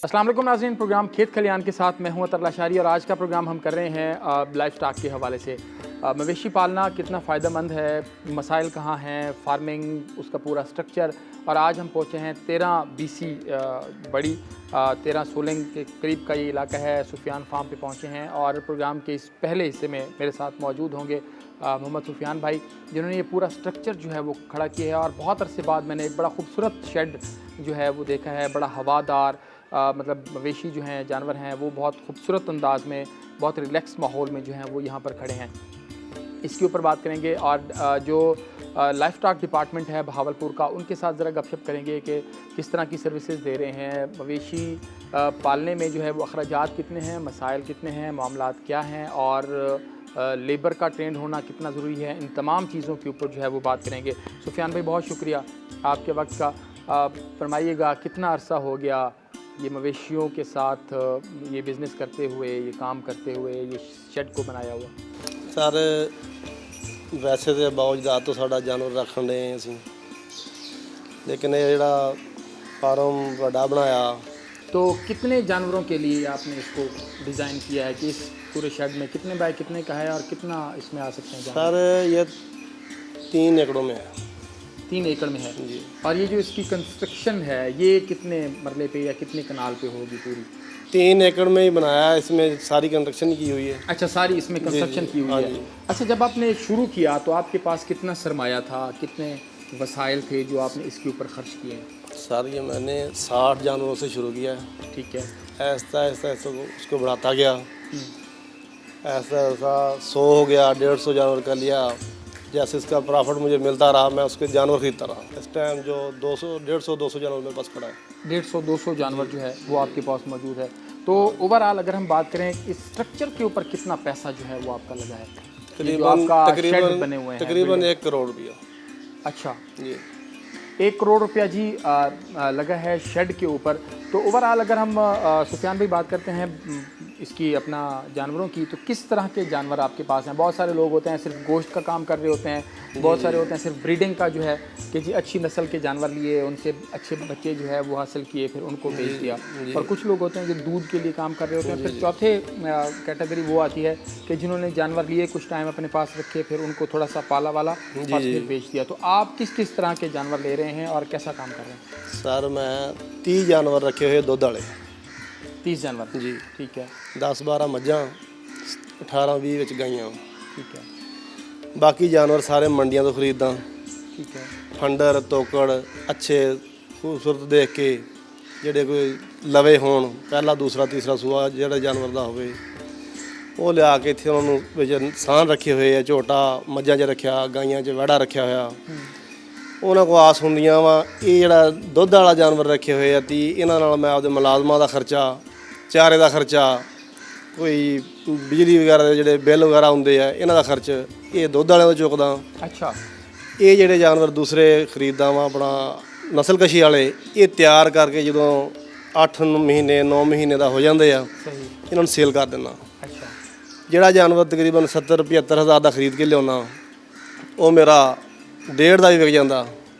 अस्सलाम वालेकुम नाज़रीन, प्रोग्राम खेत खलियान के साथ मैं हूं अतर लाशारी और आज का प्रोग्राम हम कर रहे हैं लाइफ स्टॉक के हवाले से। मवेशी पालना कितना फ़ायदेमंद है, मसाइल कहाँ हैं, फार्मिंग उसका पूरा स्ट्रक्चर। और आज हम पहुंचे हैं 13 BC बड़ी 13 सोलंग के करीब का ये इलाका है। सुफियान फार्म पे पहुंचे हैं और प्रोग्राम के इस पहले हिस्से में मेरे साथ मौजूद होंगे मोहम्मद सुफियान भाई, जिन्होंने ये पूरा स्ट्रक्चर जो है वो खड़ा किया है। और बहुत अरसे बाद मैंने एक बड़ा खूबसूरत शेड जो है वो देखा है, बड़ा हवादार, मतलब मवेशी जो हैं, जानवर हैं, वो बहुत खूबसूरत अंदाज में, बहुत रिलैक्स माहौल में जो हैं वो यहाँ पर खड़े हैं। इसके ऊपर बात करेंगे और जो लाइफ स्टॉक डिपार्टमेंट है बहावलपुर का, उनके साथ ज़रा गपशप करेंगे कि किस तरह की सर्विसेज दे रहे हैं, मवेशी पालने में जो है वो अखराजात कितने हैं, मसाइल कितने हैं, मामलात क्या हैं और लेबर का ट्रेंड होना कितना ज़रूरी है। इन तमाम चीज़ों के ऊपर जो है वो बात करेंगे। सुफियान भाई, बहुत शुक्रिया आपके वक्त का। फरमाइएगा, कितना अरसा हो गया ये मवेशियों के साथ ये बिज़नेस करते हुए, ये काम करते हुए, ये शेड को बनाया हुआ? सर वैसे तो बहुत ज़्यादा तो साड़ा जानवर रखन रहे हैं असी, लेकिन ये जड़ा फार्म बड़ा बनाया। तो कितने जानवरों के लिए आपने इसको डिज़ाइन किया है कि इस पूरे शेड में कितने बाय कितने का है और कितना इसमें आ सकते हैं जानवर? सर ये 3 एकड़ों में है। 3 एकड़ में है जी। और ये जो इसकी कंस्ट्रक्शन है ये कितने मरले पे या कितने कनाल पे होगी पूरी? 3 एकड़ में ही बनाया है, इसमें सारी कंस्ट्रक्शन की हुई है। अच्छा, सारी इसमें कंस्ट्रक्शन की हुई है। अच्छा, जब आपने शुरू किया तो आपके पास कितना सरमाया था, कितने वसाइल थे जो आपने इसके ऊपर खर्च किए हैं? सर ये मैंने 60 जानवरों से शुरू किया है। ठीक है। ऐसा ऐसा ऐसा उसको बढ़ाता गया, ऐसा ऐसा 100 हो गया, 150 जानवर का लिया। जैसे इसका प्रॉफिट मुझे मिलता रहा मैं उसके जानवर खरीदता रहा। इस टाइम जो 150-200 जानवर मेरे पास खड़ा है। 150-200 जानवर जो है वो आपके पास मौजूद है। तो ओवरऑल अगर हम बात करें इस स्ट्रक्चर के ऊपर कितना पैसा जो है वो आपका लगा है? तकरीबन 1 करोड़ रुपया। अच्छा जी, 1 करोड़ रुपया जी लगा है शेड के ऊपर। तो ओवरऑल अगर हम सुफियान भाई बात करते हैं इसकी अपना जानवरों की, तो किस तरह के जानवर आपके पास हैं? बहुत सारे लोग होते हैं सिर्फ गोश्त का काम कर रहे होते हैं, बहुत सारे होते हैं सिर्फ ब्रीडिंग का जो है कि जी अच्छी नस्ल के जानवर लिए, उनसे अच्छे बच्चे जो है वो हासिल किए, फिर उनको बेच दिया। और कुछ लोग होते हैं जो दूध के लिए काम कर रहे होते हैं। फिर चौथे कैटेगरी वो आती है कि जिन्होंने जानवर लिए, कुछ टाइम अपने पास रखे, फिर उनको थोड़ा सा पाला वाला और फिर बेच दिया। तो आप किस किस तरह के जानवर ले रहे हैं और कैसा काम कर रहे हैं? सर मैं 30 जानवर रखे हुए दुध वाले। 30 जानवर जी, ठीक है। 10-12 मੱਝਾਂ, 18-20 ਵਿੱਚ ਗਾਈਆਂ। ठीक है, ਬਾਕੀ ਜਾਨਵਰ ਸਾਰੇ ਮੰਡੀਆਂ ਤੋਂ ਖਰੀਦਦਾ। ठीक है। ਫੰਡਰ ਤੋਕੜ ਅੱਛੇ ਖੂਬਸੂਰਤ ਦੇਖ ਕੇ ਜਿਹੜੇ ਕੋਈ ਲਵੇ ਹੋਣ, ਪਹਿਲਾ ਦੂਸਰਾ ਤੀਸਰਾ ਸੂਆ ਜਿਹੜਾ ਜਾਨਵਰ ਦਾ ਹੋਵੇ ਉਹ ਲਿਆ ਕੇ ਇੱਥੇ ਉਹਨਾਂ ਨੂੰ ਵਿੱਚ ਸਾਨ ਰੱਖੇ ਹੋਏ ਆ। ਝੋਟਾ ਮੱਝਾਂ 'ਚ ਰੱਖਿਆ, ਗਾਈਆਂ 'ਚ ਵਿਹੜਾ ਰੱਖਿਆ ਹੋਇਆ। ਉਹਨਾਂ ਕੋਲ ਆਸ ਹੁੰਦੀਆਂ ਵਾ ਇਹ ਜਿਹੜਾ ਦੁੱਧ ਵਾਲਾ ਜਾਨਵਰ ਰੱਖੇ ਹੋਏ ਆ ਤੀ ਇਹਨਾਂ ਨਾਲ ਮੈਂ ਆਪਦੇ ਮੁਲਾਜ਼ਮਾਂ ਦਾ ਖਰਚਾ, ਚਾਰੇ ਦਾ ਖਰਚਾ, ਕੋਈ ਬਿਜਲੀ ਵਗੈਰਾ ਦੇ ਜਿਹੜੇ ਬਿੱਲ ਵਗੈਰਾ ਹੁੰਦੇ ਆ ਇਹਨਾਂ ਦਾ ਖਰਚ ਇਹ ਦੁੱਧ ਵਾਲਿਆਂ ਤੋਂ ਚੁੱਕਦਾ। अच्छा, ਇਹ ਜਿਹੜੇ ਜਾਨਵਰ ਦੂਸਰੇ ਖਰੀਦਦਾ ਵਾ ਆਪਣਾ ਨਸਲਕਸ਼ੀ ਵਾਲੇ, ਇਹ ਤਿਆਰ ਕਰਕੇ ਜਦੋਂ 8 ਮਹੀਨੇ 9 ਮਹੀਨੇ ਦਾ ਹੋ ਜਾਂਦੇ ਆ सही। ਇਹਨਾਂ ਨੂੰ ਸੇਲ ਕਰ ਦਿੰਦਾ। अच्छा, ਜਿਹੜਾ ਜਾਨਵਰ ਤਕਰੀਬਨ 70-75 ਹਜ਼ਾਰ ਦਾ ਖਰੀਦ ਕੇ ਲਿਆਉਣਾ ਉਹ ਮੇਰਾ 1.5 ਦਾ ਵੀ ਵਿਕ ਜਾਂਦਾ,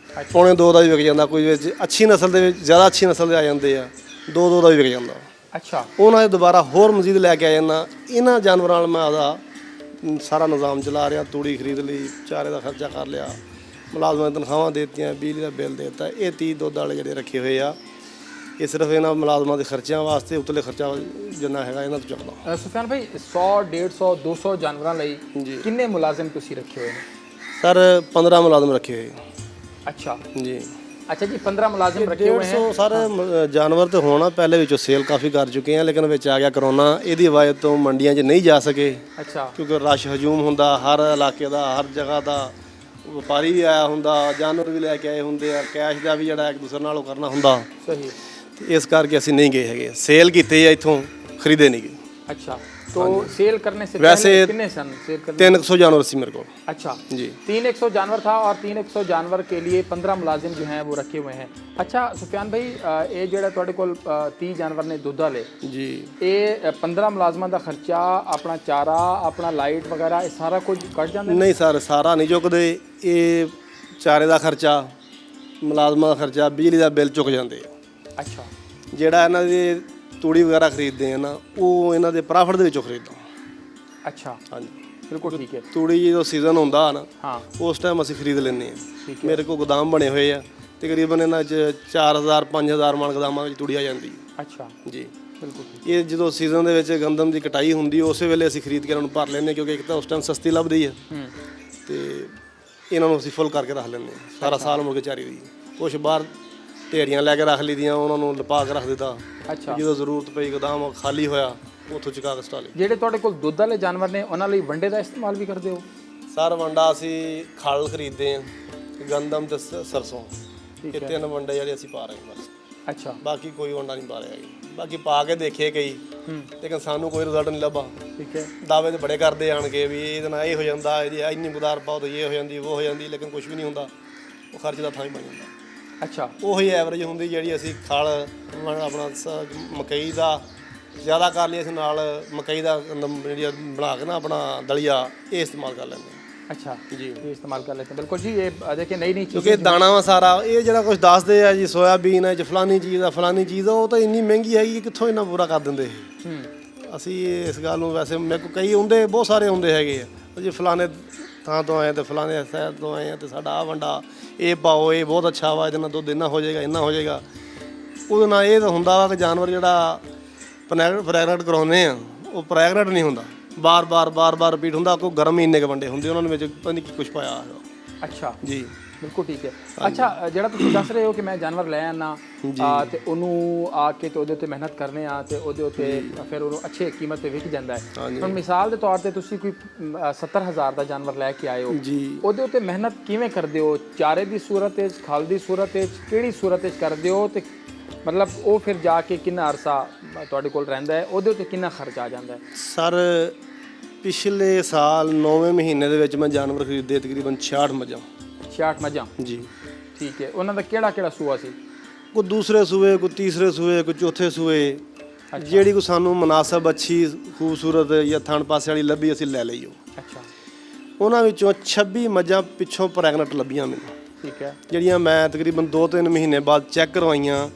ਪੌਣੇ 2 ਦਾ ਵੀ ਵਿਕ ਜਾਂਦਾ। ਕੋਈ ਵਿੱਚ ਅੱਛੀ ਨਸਲ ਦੇ ਵਿੱਚ ਜ਼ਿਆਦਾ ਅੱਛੀ ਨਸਲ ਦੇ ਆ ਜਾਂਦੇ ਆ, 2 ਦਾ ਵੀ ਵਿਕ ਜਾਂਦਾ। अच्छा, ਉਹਨਾਂ ਦੇ ਦੁਬਾਰਾ ਹੋਰ ਮਜ਼ੀਦ ਲੈ ਕੇ ਆ ਜਾਂਦਾ। ਇਹਨਾਂ ਜਾਨਵਰਾਂ ਨਾਲ ਮੈਂ ਆਪਦਾ ਸਾਰਾ ਨਿਜ਼ਾਮ ਚਲਾ ਰਿਹਾ। ਤੂੜੀ ਖਰੀਦ ਲਈ, ਚਾਰੇ ਦਾ ਖਰਚਾ ਕਰ ਲਿਆ, ਮੁਲਾਜ਼ਮਾਂ ਦੀਆਂ ਤਨਖਾਹਾਂ ਦੇ ਦਿੱਤੀਆਂ, ਬਿਜਲੀ ਦਾ ਬਿੱਲ ਦੇ ਦਿੱਤਾ। ਇਹ 30 ਦੁੱਧ ਵਾਲੇ ਜਿਹੜੇ ਰੱਖੇ ਹੋਏ ਆ ਇਹ ਸਿਰਫ ਇਹਨਾਂ ਮੁਲਾਜ਼ਮਾਂ ਦੇ ਖਰਚਿਆਂ ਵਾਸਤੇ ਉਤਲੇ ਖਰਚਾ ਜਿੰਨਾ ਹੈਗਾ ਇਹਨਾਂ ਤੋਂ ਚੁੱਕਦਾ। ਸੁਫਿਆਨ ਭਾਈ, 100, 150, 200 ਜਾਨਵਰਾਂ ਲਈ ਕਿੰਨੇ ਮੁਲਾਜ਼ਮ ਤੁਸੀਂ ਰੱਖੇ ਹੋਏ ਨੇ? ਸਰ 15 ਮੁਲਾਜ਼ਮ ਰੱਖੇ ਹੋਏ। अच्छा ਜੀ, अच्छा जी, 15 ਮੁਲਾਜ਼ਮ ਰੱਖੇ ਹੋਏ हैं। ਸਾਰੇ ਜਾਨਵਰ ਤੇ ਹੋਣਾ ਪਹਿਲੇ ਵਿੱਚੋਂ ਸੇਲ ਕਾਫੀ ਕਰ ਚੁੱਕੇ ਆ, ਲੇਕਿਨ ਵਿੱਚ ਆ ਗਿਆ ਕਰੋਨਾ। ਇਹਦੀ ਵਜ੍ਹਾ ਤੋਂ ਮੰਡੀਆਂ 'ਚ ਨਹੀਂ ਜਾ ਸਕੇ अच्छा, ਕਿਉਂਕਿ ਰਸ਼ ਹਜੂਮ ਹੁੰਦਾ ਹਰ ਇਲਾਕੇ ਦਾ, ਹਰ ਜਗ੍ਹਾ ਦਾ। ਵਪਾਰੀ ਵੀ ਆਇਆ ਹੁੰਦਾ, ਜਾਨਵਰ ਵੀ ਲੈ ਕੇ ਆਏ ਹੁੰਦੇ ਆ, ਕੈਸ਼ ਦਾ ਵੀ ਜਿਹੜਾ ਇੱਕ ਦੂਸਰੇ ਨਾਲ ਉਹ ਕਰਨਾ ਹੁੰਦਾ। सही। ਤੇ ਇਸ ਕਰਕੇ ਅਸੀਂ ਨਹੀਂ ਗਏ ਹੈਗੇ, ਸੇਲ ਕੀਤੇ ਆ ਇੱਥੋਂ, ਖਰੀਦੇ ਨਹੀਂ ਗਏ। अच्छा, तो सेल करने से वैसे पहले कितने सन सेल करने? 300 जानवर सी मेरे को। अच्छा जी, 300 जानवर था और 300 जानवर के लिए 15 मुलाजिम जो हैं वो रखे हुए हैं। अच्छा सुफियान भाई, ये ਜਿਹੜਾ ਤੁਹਾਡੇ ਕੋਲ 30 ਜਾਨਵਰ ਨੇ ਦੁੱਧ ਵਾਲੇ जी, ਇਹ 15 ਮੁਲਾਜ਼ਮਾਂ ਦਾ ਖਰਚਾ, ਆਪਣਾ ਚਾਰਾ, ਆਪਣਾ ਲਾਈਟ ਵਗੈਰਾ, ਇਹ ਸਾਰਾ ਕੁਝ ਕੱਢ ਜਾਂਦਾ? ਨਹੀਂ ਸਰ, ਸਾਰਾ ਨਹੀਂ ਚੁੱਕਦੇ। ਇਹ ਚਾਰੇ ਦਾ ਖਰਚਾ, ਮੁਲਾਜ਼ਮਾਂ ਦਾ ਖਰਚਾ, ਬਿਜਲੀ ਦਾ ਬਿੱਲ ਚੁੱਕ ਜਾਂਦੇ ਆ। अच्छा, ਜਿਹੜਾ ਇਹਨਾਂ ਦੇ ਤੂੜੀ ਵਗੈਰਾ ਖਰੀਦਦੇ ਆ ਨਾ, ਉਹ ਇਹਨਾਂ ਦੇ ਪ੍ਰਾਫਿਟ ਦੇ ਵਿੱਚੋਂ ਖਰੀਦਦਾ। अच्छा, ਹਾਂਜੀ, बिल्कुल ठीक है। ਤੂੜੀ ਜਦੋਂ ਸੀਜ਼ਨ ਹੁੰਦਾ ਨਾ हाँ, ਉਸ ਟਾਈਮ ਅਸੀਂ ਖਰੀਦ ਲੈਂਦੇ ਠੀਕ ਹਾਂ। ਮੇਰੇ ਕੋਲ ਗੋਦਾਮ ਬਣੇ ਹੋਏ ਆ, ਤਕਰੀਬਨ ਇਹਨਾਂ 'ਚ 4000 5000 ਮਣ ਗੋਦਾਮਾਂ ਵਿੱਚ ਤੂੜੀ ਆ ਜਾਂਦੀ अच्छा, ਜੀ। बिल्कुल ठीक। ਇਹ ਜਦੋਂ ਸੀਜ਼ਨ ਦੇ ਵਿੱਚ ਗੰਦਮ ਦੀ ਕਟਾਈ ਹੁੰਦੀ ਉਸੇ ਵੇਲੇ ਅਸੀਂ ਖਰੀਦ ਕੇ ਇਹਨਾਂ ਨੂੰ ਭਰ ਲੈਂਦੇ, ਕਿਉਂਕਿ ਇੱਕ ਤਾਂ ਉਸ ਟਾਈਮ ਸਸਤੀ ਲੱਭਦੀ ਹੈ ਤੇ ਇਹਨਾਂ ਨੂੰ ਅਸੀਂ ਫੁੱਲ ਕਰਕੇ ਰੱਖ ਲੈਂਦੇ ਹਾਂ, ਸਾਰਾ ਸਾਲ ਮੁੜ ਕੇ ਚਾਰੀ ਦੀ। ਕੁਛ ਬਾਹਰ ਢੇਰੀਆਂ ਲੈ ਕੇ ਰੱਖ ਲਈਆਂ, ਉਹਨਾਂ ਨੂੰ ਲਪਾ ਕੇ ਰੱਖ ਦਿੱਤਾ। अच्छा, ਜਦੋਂ ਜ਼ਰੂਰਤ ਪਈ ਗੋਦਾਮ ਖਾਲੀ ਹੋਇਆ ਉੱਥੋਂ ਚੁਕਾ ਕੇ ਸਟਾ ਲਈ। ਜਿਹੜੇ ਤੁਹਾਡੇ ਕੋਲ ਦੁੱਧ ਵਾਲੇ ਜਾਨਵਰ ਨੇ ਉਹਨਾਂ ਲਈ ਵੰਡੇ ਦਾ ਇਸਤੇਮਾਲ ਵੀ ਕਰਦੇ ਹੋ? ਸਰ ਵੰਡਾ ਅਸੀਂ ਖਲ ਖਰੀਦਦੇ ਹਾਂ, ਗੰਦਮ ਤੇ ਸਰਸੋਂ, ਠੀਕ ਇਹ ਤਿੰਨ ਵੰਡੇ ਜਿਹੜੇ ਅਸੀਂ ਪਾ ਰਹੇ ਹਾਂ ਬਸ। अच्छा, ਬਾਕੀ ਕੋਈ ਵੰਡਾ ਨਹੀਂ ਪਾ ਰਿਹਾ ਹੈਗਾ। ਬਾਕੀ ਪਾ ਕੇ ਦੇਖੇ ਕਈ, ਲੇਕਿਨ ਸਾਨੂੰ ਕੋਈ ਰਿਜ਼ਲਟ ਨਹੀਂ ਲੱਭਾ। ठीक है। ਦਾਅਵੇ ਤੇ ਬੜੇ ਕਰਦੇ ਆਣਗੇ ਵੀ ਇਹਦੇ ਨਾਲ ਇਹ ਹੋ ਜਾਂਦਾ, ਇਹਦੀ ਇੰਨੀ ਮਕਦਾਰ ਪਾਓ ਤਾਂ ਇਹ ਹੋ ਜਾਂਦੀ, ਉਹ ਹੋ ਜਾਂਦੀ, ਲੇਕਿਨ ਕੁਝ ਵੀ ਨਹੀਂ ਹੁੰਦਾ। ਉਹ ਖਰਚ ਦਾ ਥਾਂ ਹੀ ਬਣ ਜਾਂਦਾ। अच्छा, ਉਹੀ ਐਵਰੇਜ ਹੁੰਦੀ ਜਿਹੜੀ ਅਸੀਂ ਖਲ ਆਪਣਾ ਮਕਈ ਦਾ ਜ਼ਿਆਦਾ ਕਰ ਲਈ, ਅਸੀਂ ਨਾਲ ਮਕਈ ਦਾ ਜਿਹੜੀ ਬਣਾ ਕੇ ਨਾ ਆਪਣਾ ਦਲੀਆ ਇਹ ਇਸਤੇਮਾਲ ਕਰ ਲੈਂਦੇ अच्छा, ਜੀ। ये इस्तेमाल कर लेते हैं। बिल्कुल जी, ये देखिए नई नई ਕਿਉਂਕਿ चीज़ें। ਦਾਣਾ ਵਾ ਸਾਰਾ ਇਹ ਜਿਹੜਾ ਕੁਝ ਦੱਸਦੇ ਆ ਜੀ, ਸੋਇਆਬੀਨ ਹੈ ਜੀ, ਫਲਾਨੀ ਚੀਜ਼ ਆ ਫਲਾਨੀ ਚੀਜ਼ ਆ, ਉਹ ਤਾਂ ਇੰਨੀ ਮਹਿੰਗੀ ਹੈਗੀ ਕਿ ਕਿੱਥੋਂ ਇੰਨਾ ਬੁਰਾ ਕਰ ਦਿੰਦੇ ਇਹ। ਅਸੀਂ ਇਸ ਗੱਲ ਨੂੰ ਵੈਸੇ ਮੇਰੇ ਕੋਲ ਕਈ ਹੁੰਦੇ, ਬਹੁਤ ਸਾਰੇ ਹੁੰਦੇ ਹੈਗੇ ਆ ਜੀ, ਫਲਾਣੇ ਥਾਂ ਤੋਂ ਆਏ ਤੇ ਫਲਾਣੇ ਸ਼ਹਿਰ ਤੋਂ ਆਏ ਆ ਤੇ ਸਾਡਾ ਆ ਵੰਡਾ ਇਹ ਪਾਓ, ਇਹ ਬਹੁਤ ਅੱਛਾ ਵਾ, ਇਹਦੇ ਨਾਲ ਦੁੱਧ ਇੰਨਾ ਹੋ ਜਾਏਗਾ, ਇੰਨਾ ਹੋ ਜਾਏਗਾ। ਉਹਦੇ ਨਾਲ ਇਹ ਤਾਂ ਹੁੰਦਾ ਵਾ ਕਿ ਜਾਨਵਰ ਜਿਹੜਾ ਪ੍ਰੈਗਨੈਂਟ ਕਰਾਉਂਦੇ ਆ ਉਹ ਪ੍ਰੈਗਨੈਂਟ ਨਹੀਂ ਹੁੰਦਾ, ਬਾਰ-ਬਾਰ ਰਿਪੀਟ ਹੁੰਦਾ। ਕੋਈ ਗਰਮ ਇੰਨੇ ਕੁ ਵੰਡੇ ਹੁੰਦੇ, ਉਹਨਾਂ ਵਿੱਚ ਪਤਾ ਨਹੀਂ ਕੀ ਕੁਝ ਪਾਇਆ ਹੋਇਆ। अच्छा, ਜੀ ਬਿਲਕੁਲ ਠੀਕ ਹੈ। ਅੱਛਾ, ਜਿਹੜਾ ਤੁਸੀਂ ਦੱਸ ਰਹੇ ਹੋ ਕਿ ਮੈਂ ਜਾਨਵਰ ਲੈ ਆਣਾ ਤੇ ਉਹਨੂੰ ਆ ਕੇ ਤੇ ਉਹਦੇ ਉੱਤੇ ਮਿਹਨਤ ਕਰਨੇ ਆ ਤੇ ਉਹਦੇ ਉੱਤੇ ਫਿਰ ਉਹਨੂੰ ਅੱਛੇ ਕੀਮਤ ਤੇ ਵਿਕ ਜਾਂਦਾ ਹੈ। ਹੁਣ ਮਿਸਾਲ ਦੇ ਤੌਰ ਤੇ ਤੁਸੀਂ ਕੋਈ 70000 ਦਾ ਜਾਨਵਰ ਲੈ ਕੇ ਆਏ ਹੋ, ਜੀ। ਉਹਦੇ ਉੱਤੇ ਮਿਹਨਤ ਕਿਵੇਂ ਕਰਦੇ ਹੋ? ਚਾਰੇ ਦੀ ਸੂਰਤ ਵਿੱਚ, ਖਲ ਦੀ ਸੂਰਤ ਵਿੱਚ, ਕਿਹੜੀ ਸੂਰਤ ਵਿੱਚ ਕਰਦੇ ਹੋ? ਤੇ ਮਤਲਬ ਉਹ ਫਿਰ ਜਾ ਕੇ ਕਿੰਨਾ ਅਰਸਾ ਤੁਹਾਡੇ ਕੋਲ ਰਹਿੰਦਾ ਹੈ, ਉਹਦੇ ਉੱਤੇ ਕਿੰਨਾ ਖਰਚ ਆ ਜਾਂਦਾ ਹੈ? ਸਰ ਪਿਛਲੇ ਸਾਲ 9ਵੇਂ ਮਹੀਨੇ ਦੇ ਵਿੱਚ ਮੈਂ ਜਾਨਵਰ ਖਰੀਦੇ ਤਕਰੀਬਨ 66 ਮੱਝਾਂ। 66 ਮੱਝਾਂ, ਜੀ। ਠੀਕ ਹੈ। ਉਹਨਾਂ ਦਾ ਕਿਹੜਾ ਕਿਹੜਾ ਸੂਆ ਸੀ? ਕੋਈ ਦੂਸਰੇ ਸੂਏ, ਕੋਈ ਤੀਸਰੇ ਸੂਏ, ਕੋਈ ਚੌਥੇ ਸੂਏ, ਜਿਹੜੀ ਕੋ ਸਾਨੂੰ ਮੁਨਾਸਬ ਅੱਛੀ ਖੂਬਸੂਰਤ ਜਾਂ ਥਣ ਪਾਸੇ ਵਾਲੀ ਲੱਭੀ ਅਸੀਂ ਲੈ ਲਈ ਉਹ। ਅੱਛਾ, ਉਹਨਾਂ ਵਿੱਚੋਂ 26 ਮੱਝਾਂ ਪਿੱਛੋਂ ਪ੍ਰੈਗਨੈਂਟ ਲੱਭੀਆਂ ਮੈਨੂੰ, ਠੀਕ ਹੈ। ਜਿਹੜੀਆਂ ਮੈਂ ਤਕਰੀਬਨ 2-3 ਮਹੀਨੇ ਬਾਅਦ ਚੈੱਕ ਕਰਵਾਈਆਂ